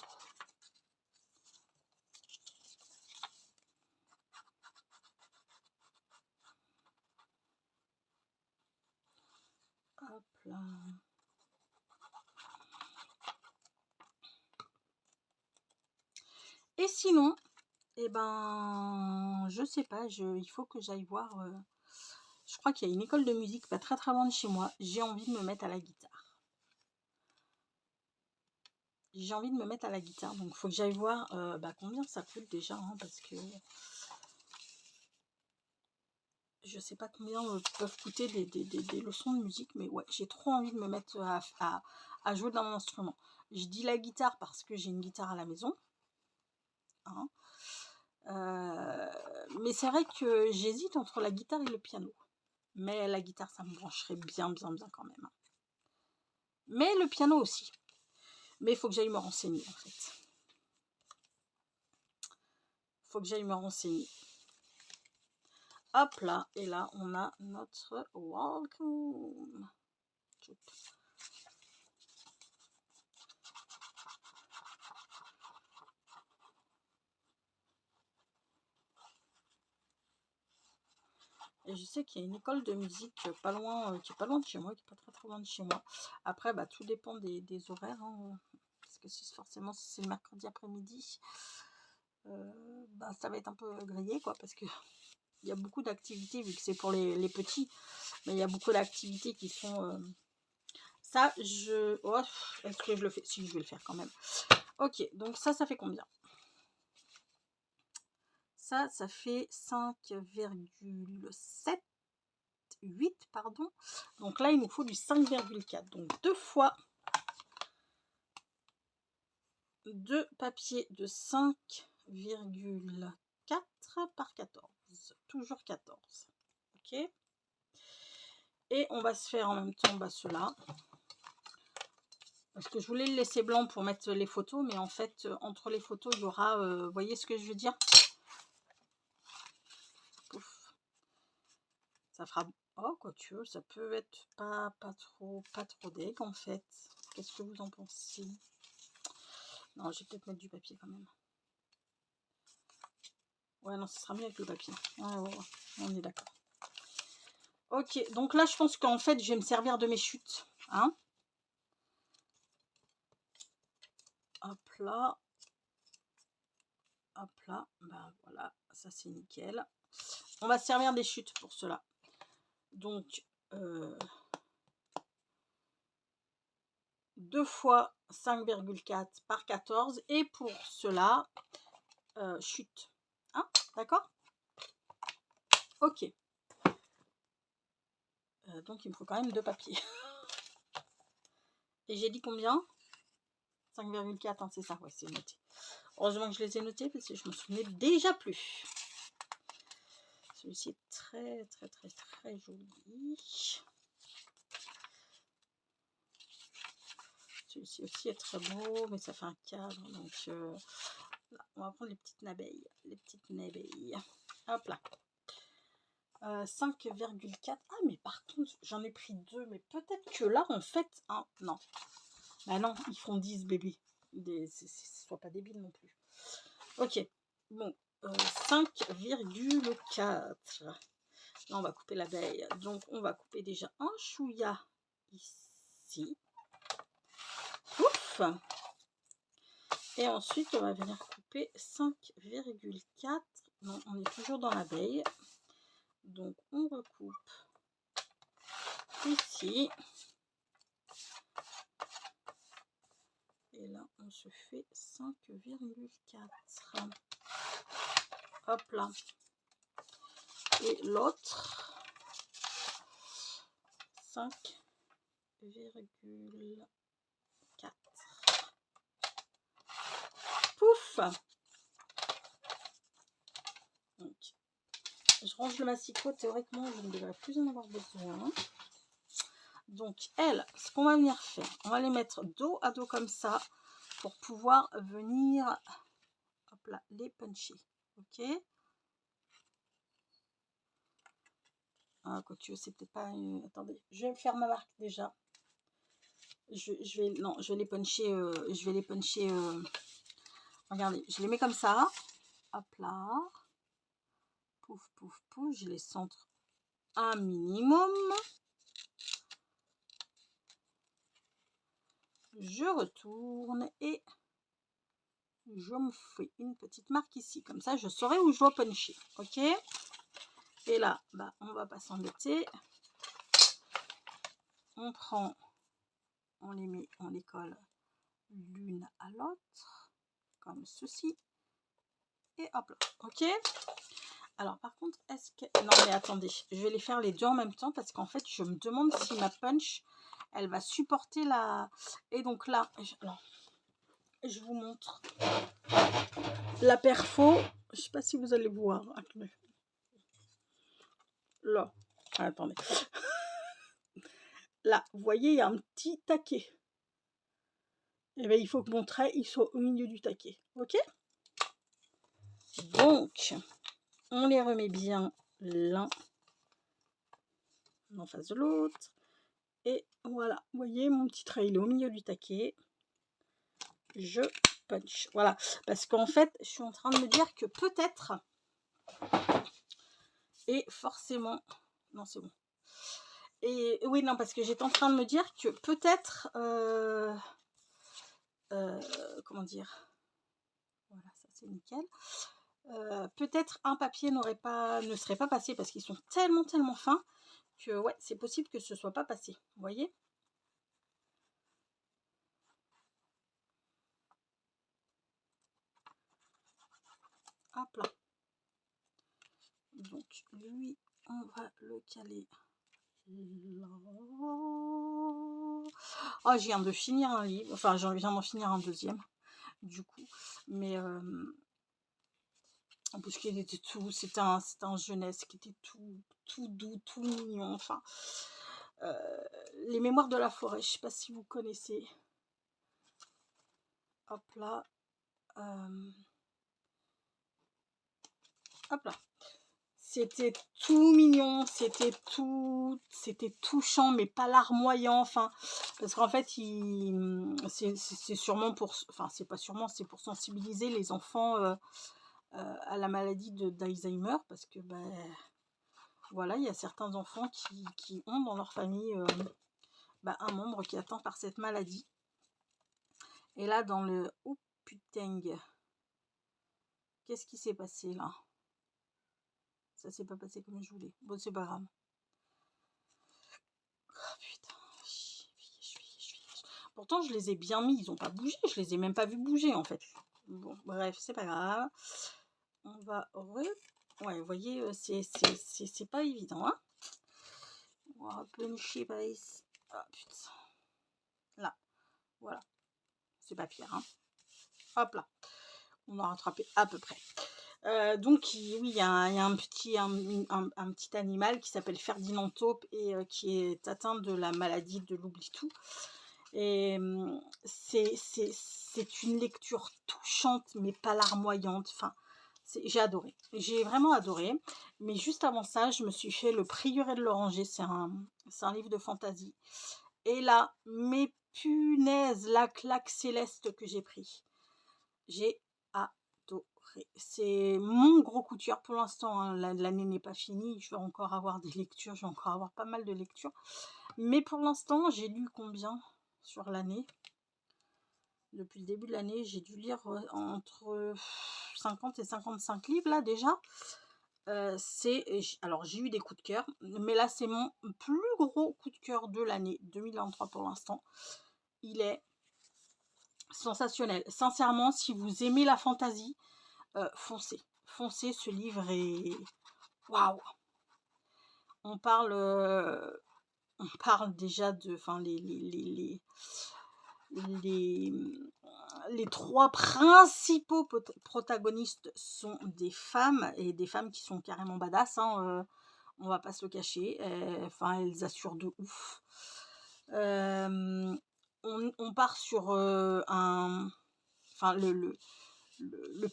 Hop là. Et sinon, eh ben, je sais pas, il faut que j'aille voir. Je crois qu'il y a une école de musique pas très loin de chez moi. J'ai envie de me mettre à la guitare. Donc il faut que j'aille voir combien ça coûte déjà, hein, parce que je sais pas combien peuvent coûter des leçons de musique, mais ouais, j'ai trop envie de me mettre à jouer d'un instrument. Je dis la guitare parce que j'ai une guitare à la maison. Hein. Mais c'est vrai que j'hésite entre la guitare et le piano. Mais la guitare, ça me brancherait bien quand même. Mais le piano aussi. Mais il faut que j'aille me renseigner en fait. faut que j'aille me renseigner. Hop là, et là, on a notre welcome. Et je sais qu'il y a une école de musique pas loin, qui est pas loin de chez moi, qui est pas très loin de chez moi. Après, bah, tout dépend des horaires, hein, parce que si forcément si c'est le mercredi après-midi, bah, ça va être un peu grillé, quoi, parce que il y a beaucoup d'activités, vu que c'est pour les petits, mais il y a beaucoup d'activités qui sont... Ça, oh, est-ce que je le fais? Si, je vais le faire quand même. Ok, donc ça fait combien? Ça fait 5,78, pardon. Donc là, il nous faut du 5,4. Donc 2 fois 2 papiers de 5,4 par 14. Toujours 14. Ok. Et on va se faire en même temps ceux-là. Parce que je voulais le laisser blanc pour mettre les photos. Mais en fait, entre les photos, il y aura... vous voyez ce que je veux dire? Pouf. Ça fera... Oh, quoi tu veux, ça peut être pas trop deg en fait. Qu'est-ce que vous en pensez? Non, je vais peut-être mettre du papier quand même. Ouais, non, ce sera mieux avec le papier. Ouais, on est d'accord. Ok, donc là, je pense qu'en fait, je vais me servir de mes chutes. Hein? Hop là. Hop là. Ben voilà, ça c'est nickel. On va se servir des chutes pour cela. Donc, 2 fois 5,4 par 14. Et pour cela, chute. Hein? D'accord? Ok. Donc, il me faut quand même 2 papiers. Et j'ai dit combien? 5,4, hein, c'est ça. Ouais, c'est noté. Heureusement que je les ai notés parce que je me souvenais déjà plus. Celui-ci est très joli. Celui-ci aussi est très beau, mais ça fait un cadre. Donc, là, on va prendre les petites abeilles. Les petites abeilles. Hop là. 5,4. Ah, mais par contre, j'en ai pris 2. Mais peut-être que là, en fait, hein, non. Bah non, ils font 10 bébés. Sois pas débile non plus. Ok. Bon. 5,4. Là, on va couper l'abeille. Donc, on va couper déjà un chouïa ici. Ouf. Et ensuite, on va venir couper 5,4. Non, on est toujours dans l'abeille. Donc, on recoupe ici. Et là, on se fait 5,4. Hop là. Et l'autre, 5,4. Pouf. Donc, je range le massicot. Théoriquement, je ne devrais plus en avoir besoin. Donc, ce qu'on va venir faire, on va les mettre dos à dos comme ça pour pouvoir venir, hop là, les puncher. Ok. Ah, quoi tu veux, c'est peut-être pas... Attendez, je vais faire ma marque déjà. Je vais les puncher. Regardez, je les mets comme ça. Hop là. Pouf, pouf, pouf. Je les centre un minimum. Je retourne et je me fais une petite marque ici. Comme ça, je saurai où je dois puncher. Ok. Et là, bah, on va pas s'embêter. On prend, on les met, on les colle l'une à l'autre. Comme ceci. Et hop là. Ok. Alors, par contre, est-ce que... Non, mais attendez. Je vais les faire les deux en même temps parce qu'en fait, je me demande si ma punch, elle va supporter la... Et donc là, alors, je vous montre la perfo. Je sais pas si vous allez voir. Là. Ah, attendez. Là, vous voyez, il y a un petit taquet. Et bien, il faut que mon trait, il soit au milieu du taquet. Ok? Donc, on les remet bien l'un en face de l'autre. Et voilà, vous voyez, mon petit trait, il est au milieu du taquet. Je punch. Voilà, parce qu'en fait, je suis en train de me dire que peut-être, et forcément, non, c'est bon. Et oui, non, parce que j'étais en train de me dire que peut-être, comment dire, voilà, ça c'est nickel. Peut-être un papier ne serait pas passé parce qu'ils sont tellement fins que ouais, c'est possible que ce soit pas passé. Vous voyez? Hop là. Donc lui, on va le caler là. Oh, je viens de finir un livre, enfin j'en viens d'en finir un deuxième du coup, mais parce qu'il était tout, c'était un jeunesse qui était tout doux, tout mignon, enfin. Les mémoires de la forêt, je sais pas si vous connaissez. Hop là. Hop là. C'était tout mignon, c'était touchant, mais pas larmoyant, enfin, parce qu'en fait, c'est sûrement pour, enfin, c'est pas sûrement, c'est pour sensibiliser les enfants à la maladie d'Alzheimer, parce que, ben, voilà, il y a certains enfants qui ont dans leur famille un membre qui est atteint par cette maladie. Et là, dans le... Oh putain, qu'est-ce qui s'est passé là? Ça s'est pas passé comme je voulais. Bon, c'est pas grave. Oh putain. Pourtant, je les ai bien mis. Ils ont pas bougé. Je les ai même pas vus bouger en fait. Bon, bref, c'est pas grave. On va... Ouais, vous voyez, c'est pas évident. Hein, on va puncher par ici. Ah putain. Là. Voilà. C'est pas pire. Hein. Hop là. On a rattrapé à peu près. Donc oui, il y a un petit animal qui s'appelle Ferdinand Taupe et qui est atteint de la maladie de l'oubli-tout. Et c'est une lecture touchante, mais pas larmoyante. Enfin, j'ai adoré. J'ai vraiment adoré. Mais juste avant ça, je me suis fait Le Prieuré de l'Oranger. C'est un livre de fantaisie. Et là, mes punaises, la claque céleste que j'ai pris. J'ai adoré. C'est mon gros coup de cœur pour l'instant. Hein. L'année n'est pas finie. Je vais encore avoir des lectures. Je vais encore avoir pas mal de lectures. Mais pour l'instant, j'ai lu combien sur l'année? Depuis le début de l'année, j'ai dû lire entre 50 et 55 livres là déjà. Alors j'ai eu des coups de cœur, mais là c'est mon plus gros coup de cœur de l'année 2023 pour l'instant. Il est sensationnel. Sincèrement, si vous aimez la fantaisie, foncez. Foncez, ce livre est... Waouh! On parle déjà de... Enfin, les trois principaux protagonistes sont des femmes, et des femmes qui sont carrément badass, hein, on va pas se le cacher, enfin elles assurent de ouf. On part sur enfin le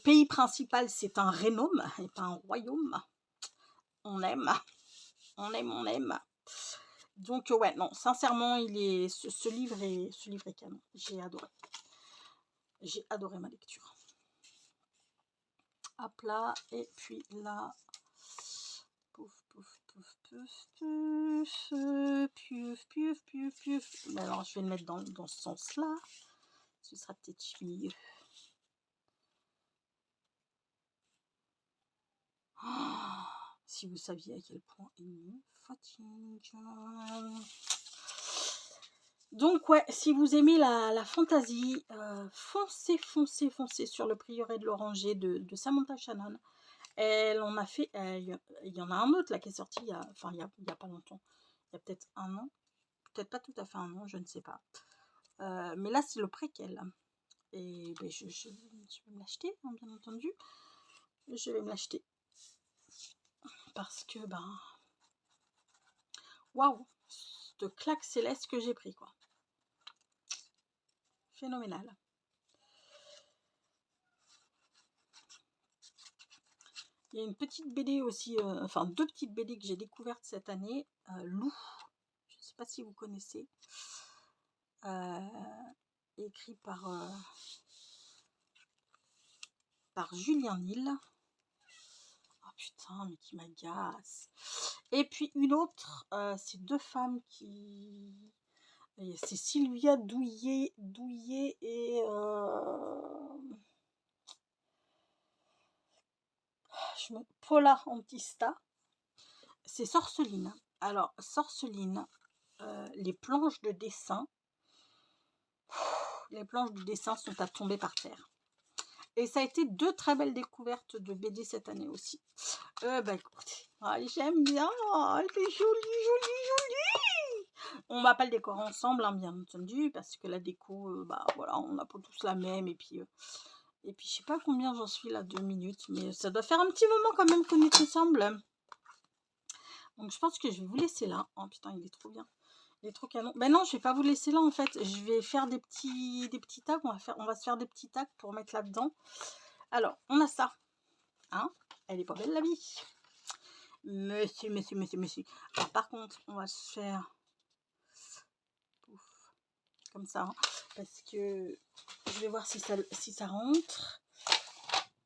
pays principal, c'est un rénome et pas un royaume. On aime. Donc ouais, non, sincèrement, ce livre est canon. J'ai adoré ma lecture. Hop là, et puis là, pouf, pouf, pouf, pouf, pouf, pouf, pouf, pouf. Mais alors, je vais le mettre dans ce sens-là. Ce sera peut-être mieux. Oh, si vous saviez à quel point il me fatigue. Donc ouais, si vous aimez la fantaisie, foncez sur Le Prieuré de l'Oranger de Samantha Shannon. Elle en a fait, il y en a un autre là qui est sorti il y a pas longtemps, il y a peut-être un an, peut-être pas tout à fait un an, je ne sais pas. Mais là c'est le préquel. Et ben, je vais me l'acheter, hein, bien entendu. Je vais me l'acheter. Parce que, waouh, cette claque céleste que j'ai pris, quoi. Phénoménal. Il y a une petite BD aussi, enfin 2 petites BD que j'ai découvertes cette année. Lou, je ne sais pas si vous connaissez. Écrit par Julien Nil. Oh putain, mais qui m'agace. Et puis une autre, c'est 2 femmes qui... C'est Sylvia Douillet et... Paula Antista. C'est Sorceline. Alors, Sorceline, les planches de dessin sont à tomber par terre. Et ça a été 2 très belles découvertes de BD cette année aussi. Bah écoutez, j'aime bien, c'est joli. On va pas le décorer ensemble, hein, bien entendu, parce que la déco, bah voilà, on n'a pas tous la même. Et puis je sais pas combien j'en suis là, 2 minutes, mais ça doit faire un petit moment quand même qu'on est ensemble. Donc je pense que je vais vous laisser là. Oh putain, il est trop bien. Il est trop canon. Ben non, je vais pas vous laisser là en fait. Je vais faire des petits tags. On va se faire des petits tags pour mettre là-dedans. Alors, on a ça. Hein? Elle est pas belle la vie. Monsieur. Alors, par contre, on va se faire comme ça. Hein, parce que je vais voir si ça rentre.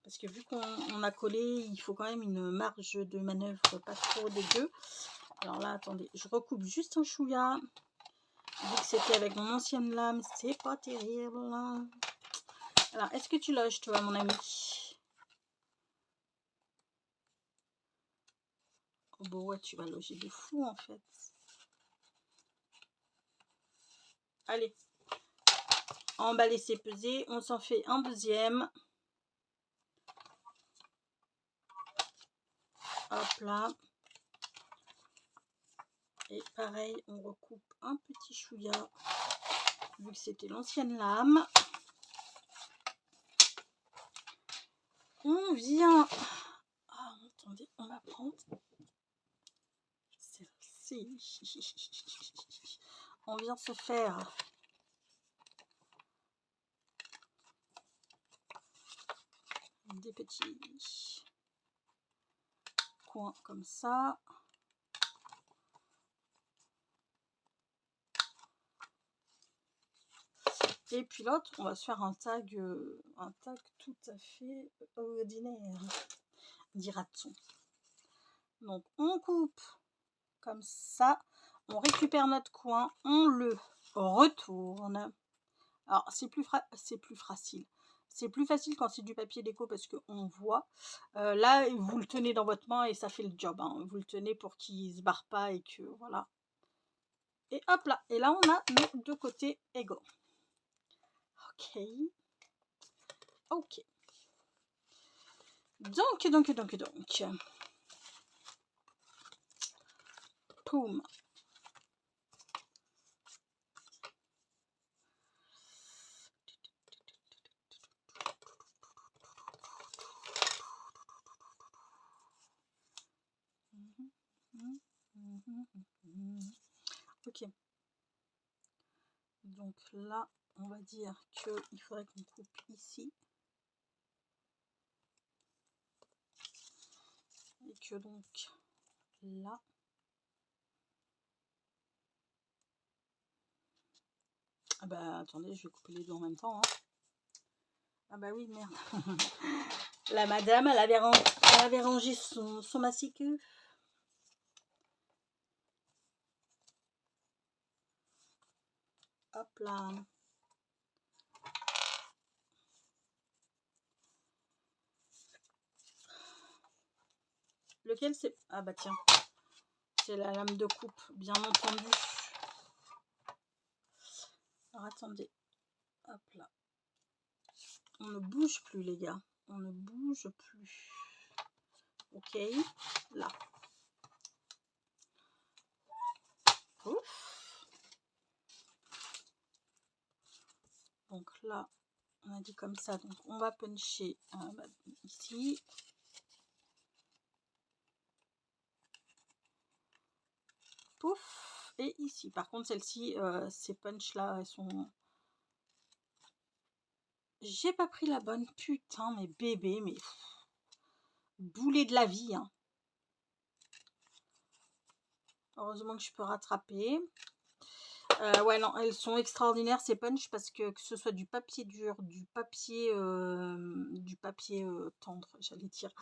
Parce que vu qu'on a collé, il faut quand même une marge de manœuvre pas trop dégueu. Alors là, attendez, je recoupe juste un chouïa. Vu que c'était avec mon ancienne lame, c'est pas terrible. Alors, est-ce que tu loges, toi, mon ami? Oh, bon, ouais, tu vas loger de fou, en fait. Allez. Emballer, c'est peser. On s'en fait un deuxième. Hop là. Et pareil, on recoupe un petit chouïa. Vu que c'était l'ancienne lame. On vient... Ah, attendez, on va prendre celle-ci. On vient se faire des petits coins comme ça. Et puis l'autre, on va se faire un tag tout à fait ordinaire, dira-t-on. Donc on coupe comme ça, on récupère notre coin, on le retourne. Alors c'est plus facile. C'est plus facile quand c'est du papier déco parce qu'on voit. Là, vous le tenez dans votre main et ça fait le job. Hein. Vous le tenez pour qu'il ne se barre pas et que voilà. Et hop là. Et là, on a nos 2 côtés égaux. Ok. Donc. Poum. Ok. Donc là, on va dire qu'il faudrait qu'on coupe ici. Et que donc là. Ah bah attendez, je vais couper les deux en même temps. Hein. Ah bah oui, merde. La madame, elle avait rangé son massicule. Hop là. Lequel c'est? Ah bah tiens. C'est la lame de coupe, bien entendu. Alors attendez. Hop là. On ne bouge plus, les gars. On ne bouge plus. Ok. Là. Ouf. Donc là, on a dit comme ça. Donc on va puncher ici. Pouf. Et ici. Par contre, celle-ci, ces punch-là, elles sont... J'ai pas pris la bonne. Putain, mais bébé, mais... boulet de la vie, hein. Heureusement que je peux rattraper. Ouais, non, elles sont extraordinaires ces punch parce que ce soit du papier dur, du papier tendre, j'allais dire,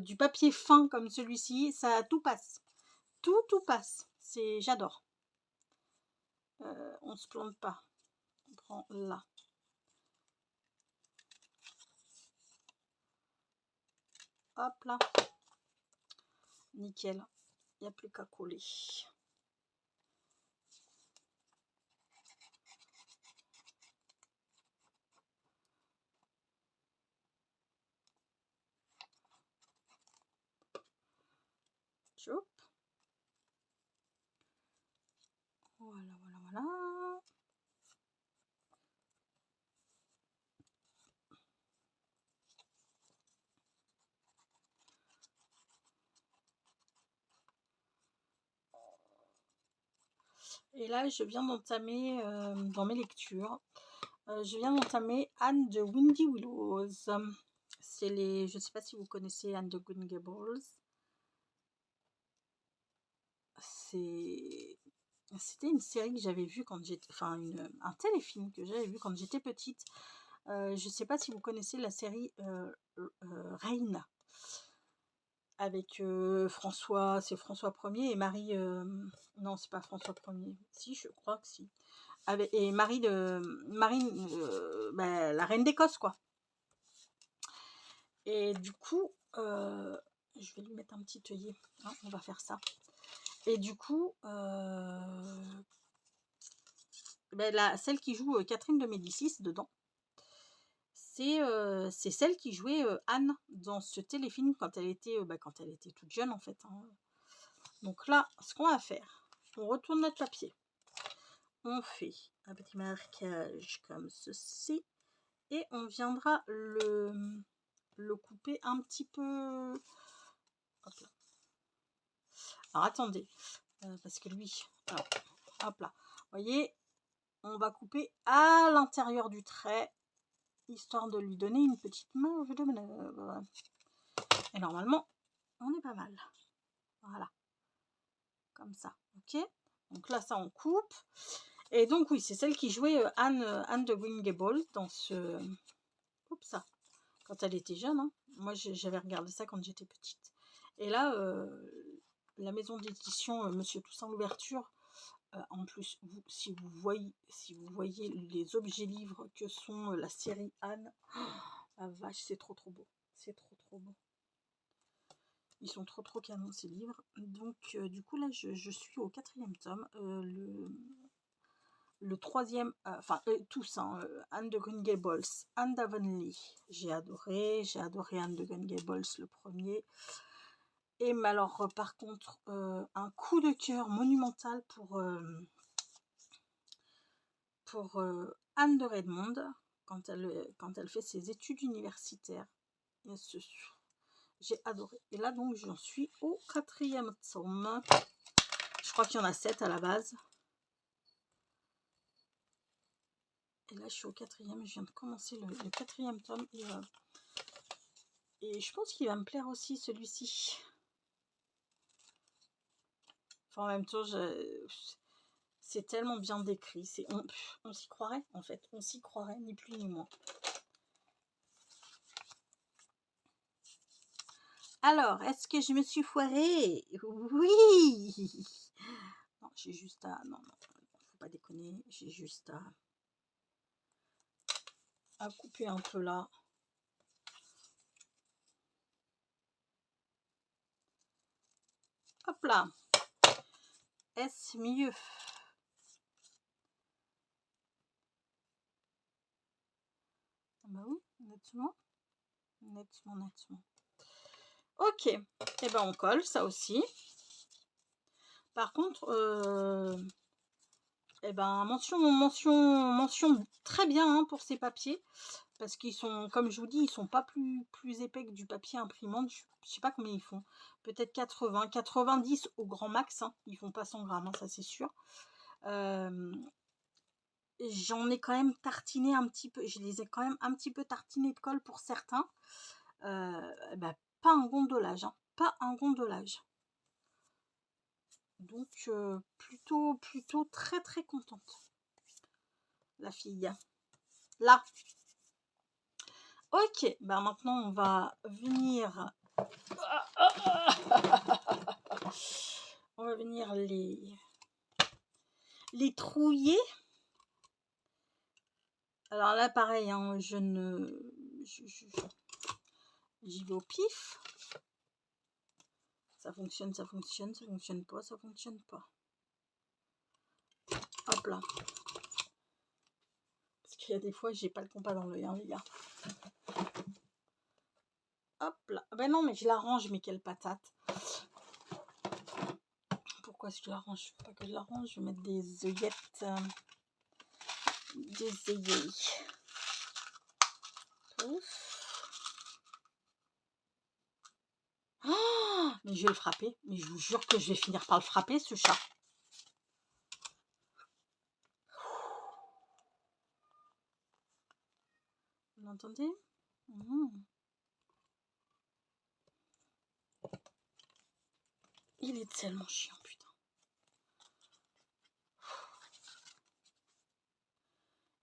du papier fin comme celui-ci, ça tout passe. Tout passe. J'adore. On se plante pas. On prend là. Hop là. Nickel. Il n'y a plus qu'à coller. Choup. Voilà, voilà, voilà. Et là, je viens d'entamer, dans mes lectures, je viens d'entamer Anne de Windy Willows. C'est les... Je ne sais pas si vous connaissez Anne de Green Gables. C'était une série que j'avais vue quand j'étais... Enfin, un téléfilm que j'avais vu quand j'étais petite. Je ne sais pas si vous connaissez la série Reine. Avec François, c'est François Ier et Marie... non, c'est pas François Ier. Si, je crois que si. Et Marie, la reine d'Écosse, quoi. Et du coup, je vais lui mettre un petit œillet, hein, on va faire ça. Et du coup, celle qui joue Catherine de Médicis dedans, c'est celle qui jouait Anne dans ce téléfilm quand elle était toute jeune en fait, hein. Donc là, ce qu'on va faire, on retourne notre papier, on fait un petit marquage comme ceci, et on viendra le couper un petit peu. Hop là. Alors attendez, parce que lui, hop là, vous voyez, on va couper à l'intérieur du trait, histoire de lui donner une petite marge de manœuvre. Et normalement, on est pas mal. Voilà, comme ça, ok. Donc là, ça on coupe. Et donc oui, c'est celle qui jouait Anne de Green Gables dans ce... Oups, ça. Quand elle était jeune, hein. Moi j'avais regardé ça quand j'étais petite. Et là, la maison d'édition Monsieur Toussaint l'Ouverture, en plus, si vous voyez les objets livres que sont la série Anne, oh, la vache, c'est trop beau. C'est trop beau. Ils sont trop canons ces livres. Donc du coup là je suis au 4e tome. Le 3e, enfin tous, hein, Anne de Green Gables, Anne d'Avonlea. J'ai adoré Anne de Green Gables le premier. Et mais alors par contre, un coup de cœur monumental pour Anne de Redmond quand elle fait ses études universitaires. J'ai adoré. Et là donc j'en suis au 4e tome. Je crois qu'il y en a 7 à la base. Et là je suis au 4e. Je viens de commencer le 4e tome. Et je pense qu'il va me plaire aussi celui-ci. Enfin, en même temps, c'est tellement bien décrit. On s'y croirait en fait. On s'y croirait, ni plus ni moins. Alors, est-ce que je me suis foirée? Oui. Non, j'ai juste à... Non, faut pas déconner. J'ai juste à couper un peu là. Hop là. Est-ce mieux? Bah oui, nettement. Ok. Et ben on colle ça aussi. Par contre, eh ben mention très bien, hein, pour ces papiers, parce qu'ils sont, comme je vous dis, ils sont pas plus épais que du papier imprimante. Je sais pas combien ils font, peut-être 90 au grand max, hein. Ils font pas 100 grammes, hein, ça c'est sûr. J'en ai quand même tartiné un petit peu, je les ai quand même un petit peu tartinés de colle pour certains, bah, pas un gondolage, hein, pas un gondolage. Donc, plutôt très très contente, la fille. Là. Ok, ben maintenant on va venir... On va venir les trouiller. Alors là, pareil, hein, j'y vais au pif. Ça fonctionne, ça fonctionne, ça fonctionne pas, ça fonctionne pas. Hop là. Parce qu'il y a des fois, j'ai pas le compas dans l'œil, hein, les gars. Hop là. Ben non, mais je l'arrange, mais quelle patate. Pourquoi est-ce que je l'arrange? Faut pas que je l'arrange, je vais mettre des œillettes. Des œillets. Oh, mais je vais le frapper. Mais je vous jure que je vais finir par le frapper, ce chat. Vous l'entendez? Il est tellement chiant, putain.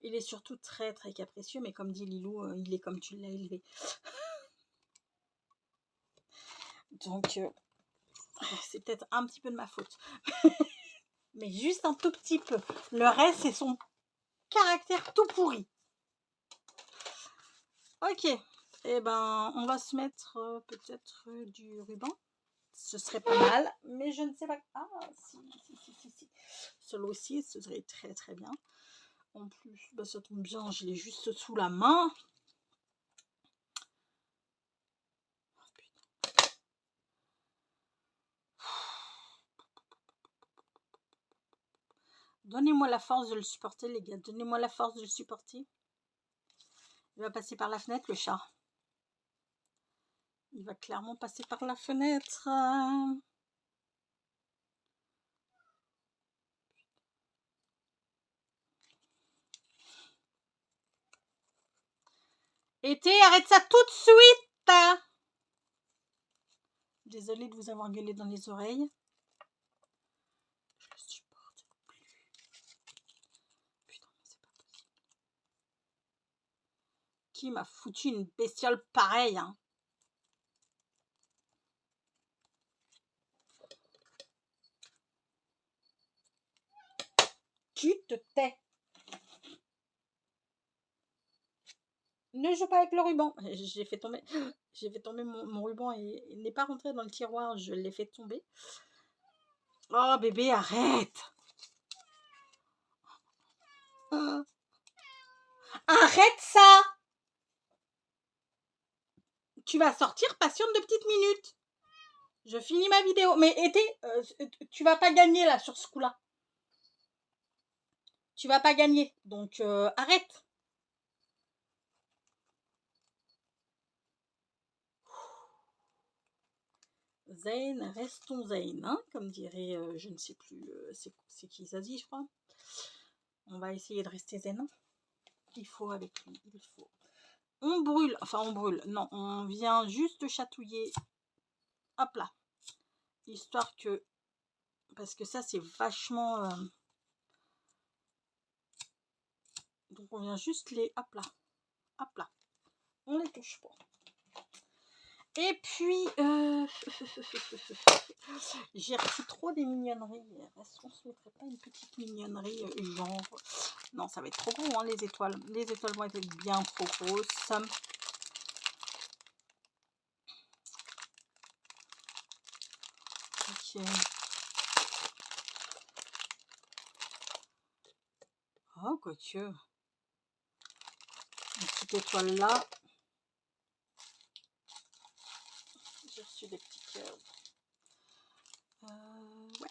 Il est surtout très très capricieux, mais comme dit Lilou, il est comme tu l'as élevé. Donc, c'est peut-être un petit peu de ma faute. Mais juste un tout petit peu. Le reste, c'est son caractère tout pourri. Ok. Eh ben, on va se mettre peut-être du ruban. Ce serait pas mal, mais je ne sais pas. Ah, si. Celui-ci, ce serait très très bien. En plus, bah, ça tombe bien, je l'ai juste sous la main. Donnez-moi la force de le supporter, les gars. Donnez-moi la force de le supporter. Il va passer par la fenêtre, le chat. Il va clairement passer par la fenêtre. Été, arrête ça tout de suite. Désolée de vous avoir gueulé dans les oreilles. Je le supporte plus. Putain, c'est pas possible. Qui m'a foutu une bestiole pareille, hein? Tu te tais. Ne joue pas avec le ruban. J'ai fait tomber mon ruban et il n'est pas rentré dans le tiroir. Je l'ai fait tomber. Oh bébé, arrête. Arrête ça. Tu vas sortir, patiente de petites minutes. Je finis ma vidéo. Mais Été, tu vas pas gagner là sur ce coup-là. Tu vas pas gagner. Donc arrête. Zen, restons zen, hein, comme dirait, je ne sais plus, c'est qui ça dit, je crois. On va essayer de rester zen. Il faut avec lui, il faut. On brûle, enfin on brûle, non, on vient juste chatouiller. Hop là. Histoire que, parce que ça c'est vachement... donc on vient juste les, hop là, on les touche pas. Et puis, j'ai reçu trop des mignonneries. Est-ce qu'on se mettrait pas une petite mignonnerie genre... Non, ça va être trop gros, hein, les étoiles. Les étoiles vont être bien trop grosses. Ok. Oh, quoique. Une petite étoile là. J'ai reçu des petits cœurs. Ouais.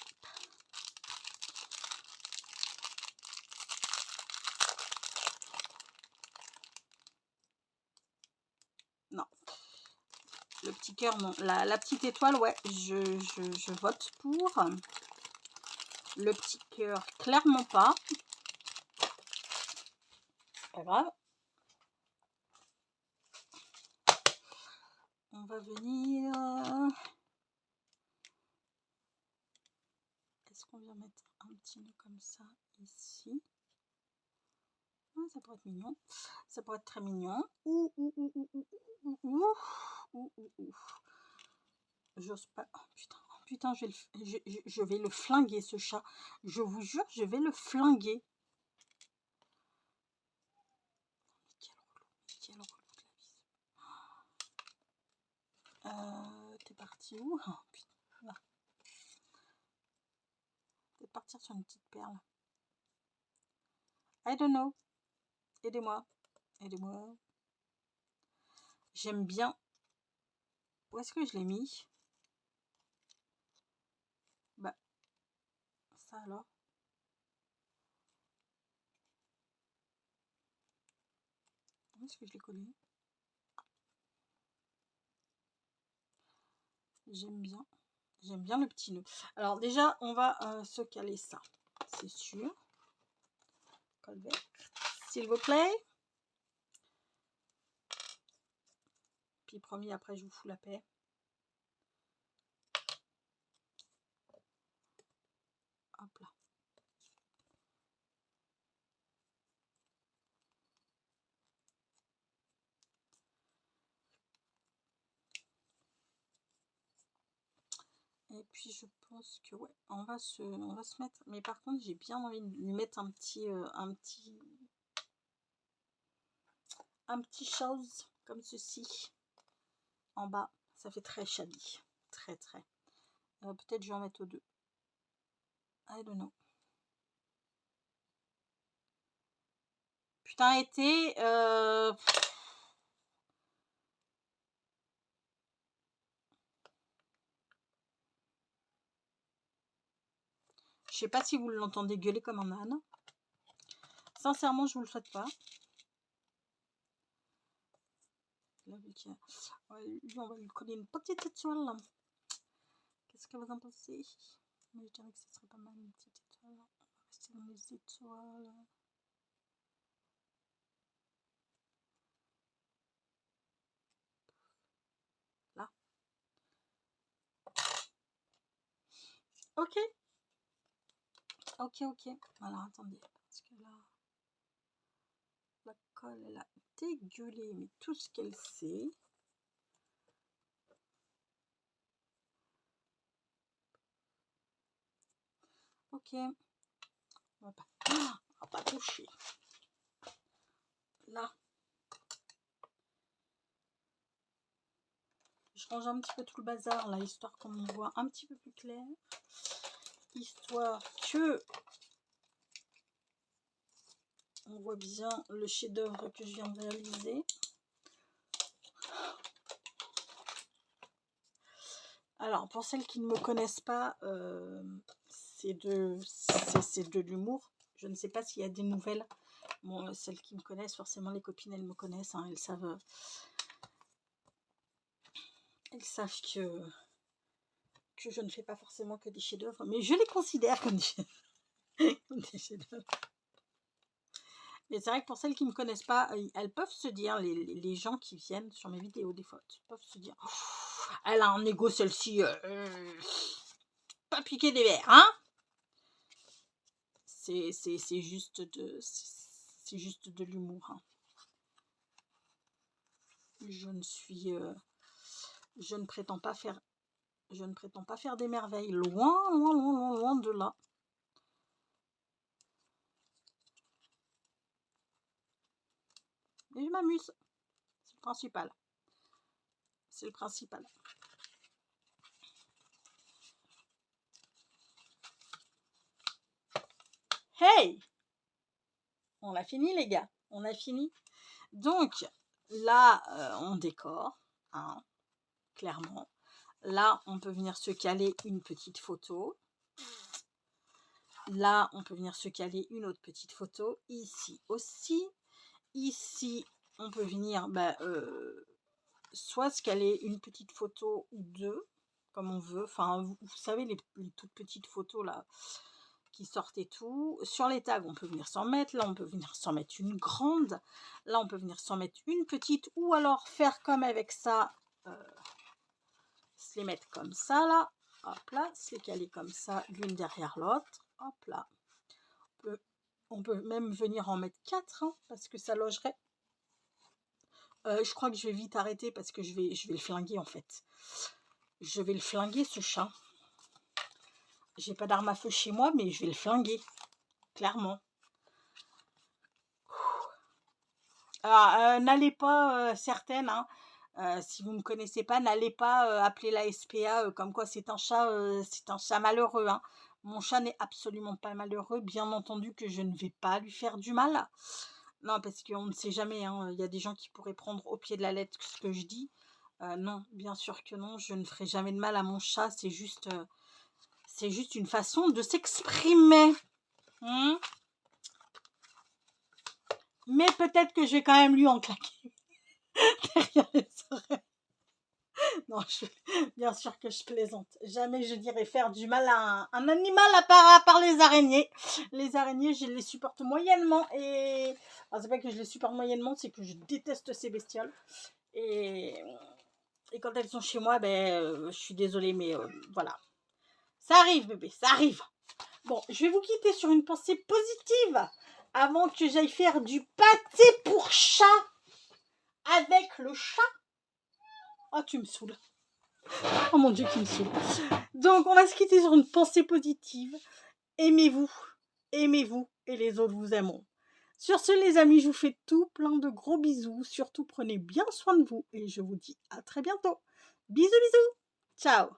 Non. Le petit cœur, non. La petite étoile, ouais, je vote pour. Le petit cœur, clairement pas. C'est pas grave. on va venir... Est-ce qu'on vient mettre un petit nœud comme ça ici? Ça pourrait être mignon. Ça pourrait être très mignon. J'ose pas. Oh, putain, je vais le flinguer, ce chat. Je vous jure, je vais le flinguer. Quel relou de la vis. T'es parti où? Oh, putain. Peut-être partir sur une petite perle. I don't know. Aidez-moi. Aidez-moi. J'aime bien. Où est-ce que je l'ai mis? Bah, ça alors. Où est-ce que je l'ai collé? J'aime bien. J'aime bien le petit nœud. Alors déjà, on va se caler ça. C'est sûr. Colle verte, s'il vous plaît. Puis promis, après je vous fous la paix. Hop là. Et puis je pense que ouais, on va se mettre. Mais par contre, j'ai bien envie de lui mettre un petit chose comme ceci en bas. Ça fait très shabby, très. Peut-être je vais en mettre aux deux. I don't know. Putain, été. Je sais pas si vous l'entendez gueuler comme un âne. Sincèrement, je vous le souhaite pas. Là, lui, on va lui coller une petite étoile. Qu'est-ce que vous en pensez? Moi, je dirais que ce serait pas mal une petite étoile. On va rester dans les étoiles. Là. Ok. Alors, attendez. Parce que là, la colle, elle a dégueulé, mais tout ce qu'elle sait. Ok. On va pas toucher. Là. Je range un petit peu tout le bazar, là, histoire qu'on me voit un petit peu plus clair. Histoire que on voit bien le chef-d'œuvre que je viens de réaliser. Alors, pour celles qui ne me connaissent pas, c'est de l'humour. Je ne sais pas s'il y a des nouvelles. Bon, celles qui me connaissent, forcément, les copines, elles me connaissent. Hein, elles savent que je ne fais pas forcément que des chefs-d'œuvre, mais je les considère comme des chefs-d'œuvre. Mais c'est vrai que pour celles qui ne me connaissent pas, elles peuvent se dire, les gens qui viennent sur mes vidéos, des fois, peuvent se dire, elle a un ego celle-ci, pas piquer des verres, hein. C'est juste de l'humour. Hein. Je ne prétends pas faire des merveilles, loin de là. Mais je m'amuse, c'est le principal. C'est le principal. Hey! On a fini les gars, on a fini. Donc là, on décore, hein, clairement. Là, on peut venir se caler une petite photo. Là, on peut venir se caler une autre petite photo. Ici aussi. Ici, on peut venir soit se caler une petite photo ou deux, comme on veut. Enfin, vous savez, les toutes petites photos là qui sortent et tout. Sur les tags, on peut venir s'en mettre. Là, on peut venir s'en mettre une grande. Là, on peut venir s'en mettre une petite. Ou alors faire comme avec ça. se les mettre comme ça, là. Hop là, se les caler comme ça, l'une derrière l'autre. Hop là. On peut même venir en mettre 4, hein, parce que ça logerait. Je crois que je vais vite arrêter parce que je vais le flinguer en fait. Je vais le flinguer ce chat. J'ai pas d'arme à feu chez moi, mais je vais le flinguer. Clairement. N'allez pas, certaines, hein, si vous ne me connaissez pas, n'allez pas appeler la SPA comme quoi c'est un chat malheureux. Hein. Mon chat n'est absolument pas malheureux. Bien entendu que je ne vais pas lui faire du mal. Non, parce qu'on ne sait jamais. Hein, y a des gens qui pourraient prendre au pied de la lettre ce que je dis. Non, bien sûr que non. Je ne ferai jamais de mal à mon chat. C'est juste une façon de s'exprimer. Mais peut-être que je vais quand même lui en claquer derrière les oreilles. Non, bien sûr que je plaisante. Jamais je dirais faire du mal à un animal à part les araignées. Les araignées, je les supporte moyennement. Et c'est pas que je les supporte moyennement, c'est que je déteste ces bestioles. Et quand elles sont chez moi, je suis désolée, mais voilà. Ça arrive, bébé, ça arrive. Bon, je vais vous quitter sur une pensée positive avant que j'aille faire du pâté pour chat avec le chat. Oh, tu me saoules. Oh mon Dieu, qui me saoule. Donc, on va se quitter sur une pensée positive. Aimez-vous, aimez-vous et les autres vous aimeront. Sur ce, les amis, je vous fais tout plein de gros bisous. Surtout, prenez bien soin de vous et je vous dis à très bientôt. Bisous, bisous. Ciao.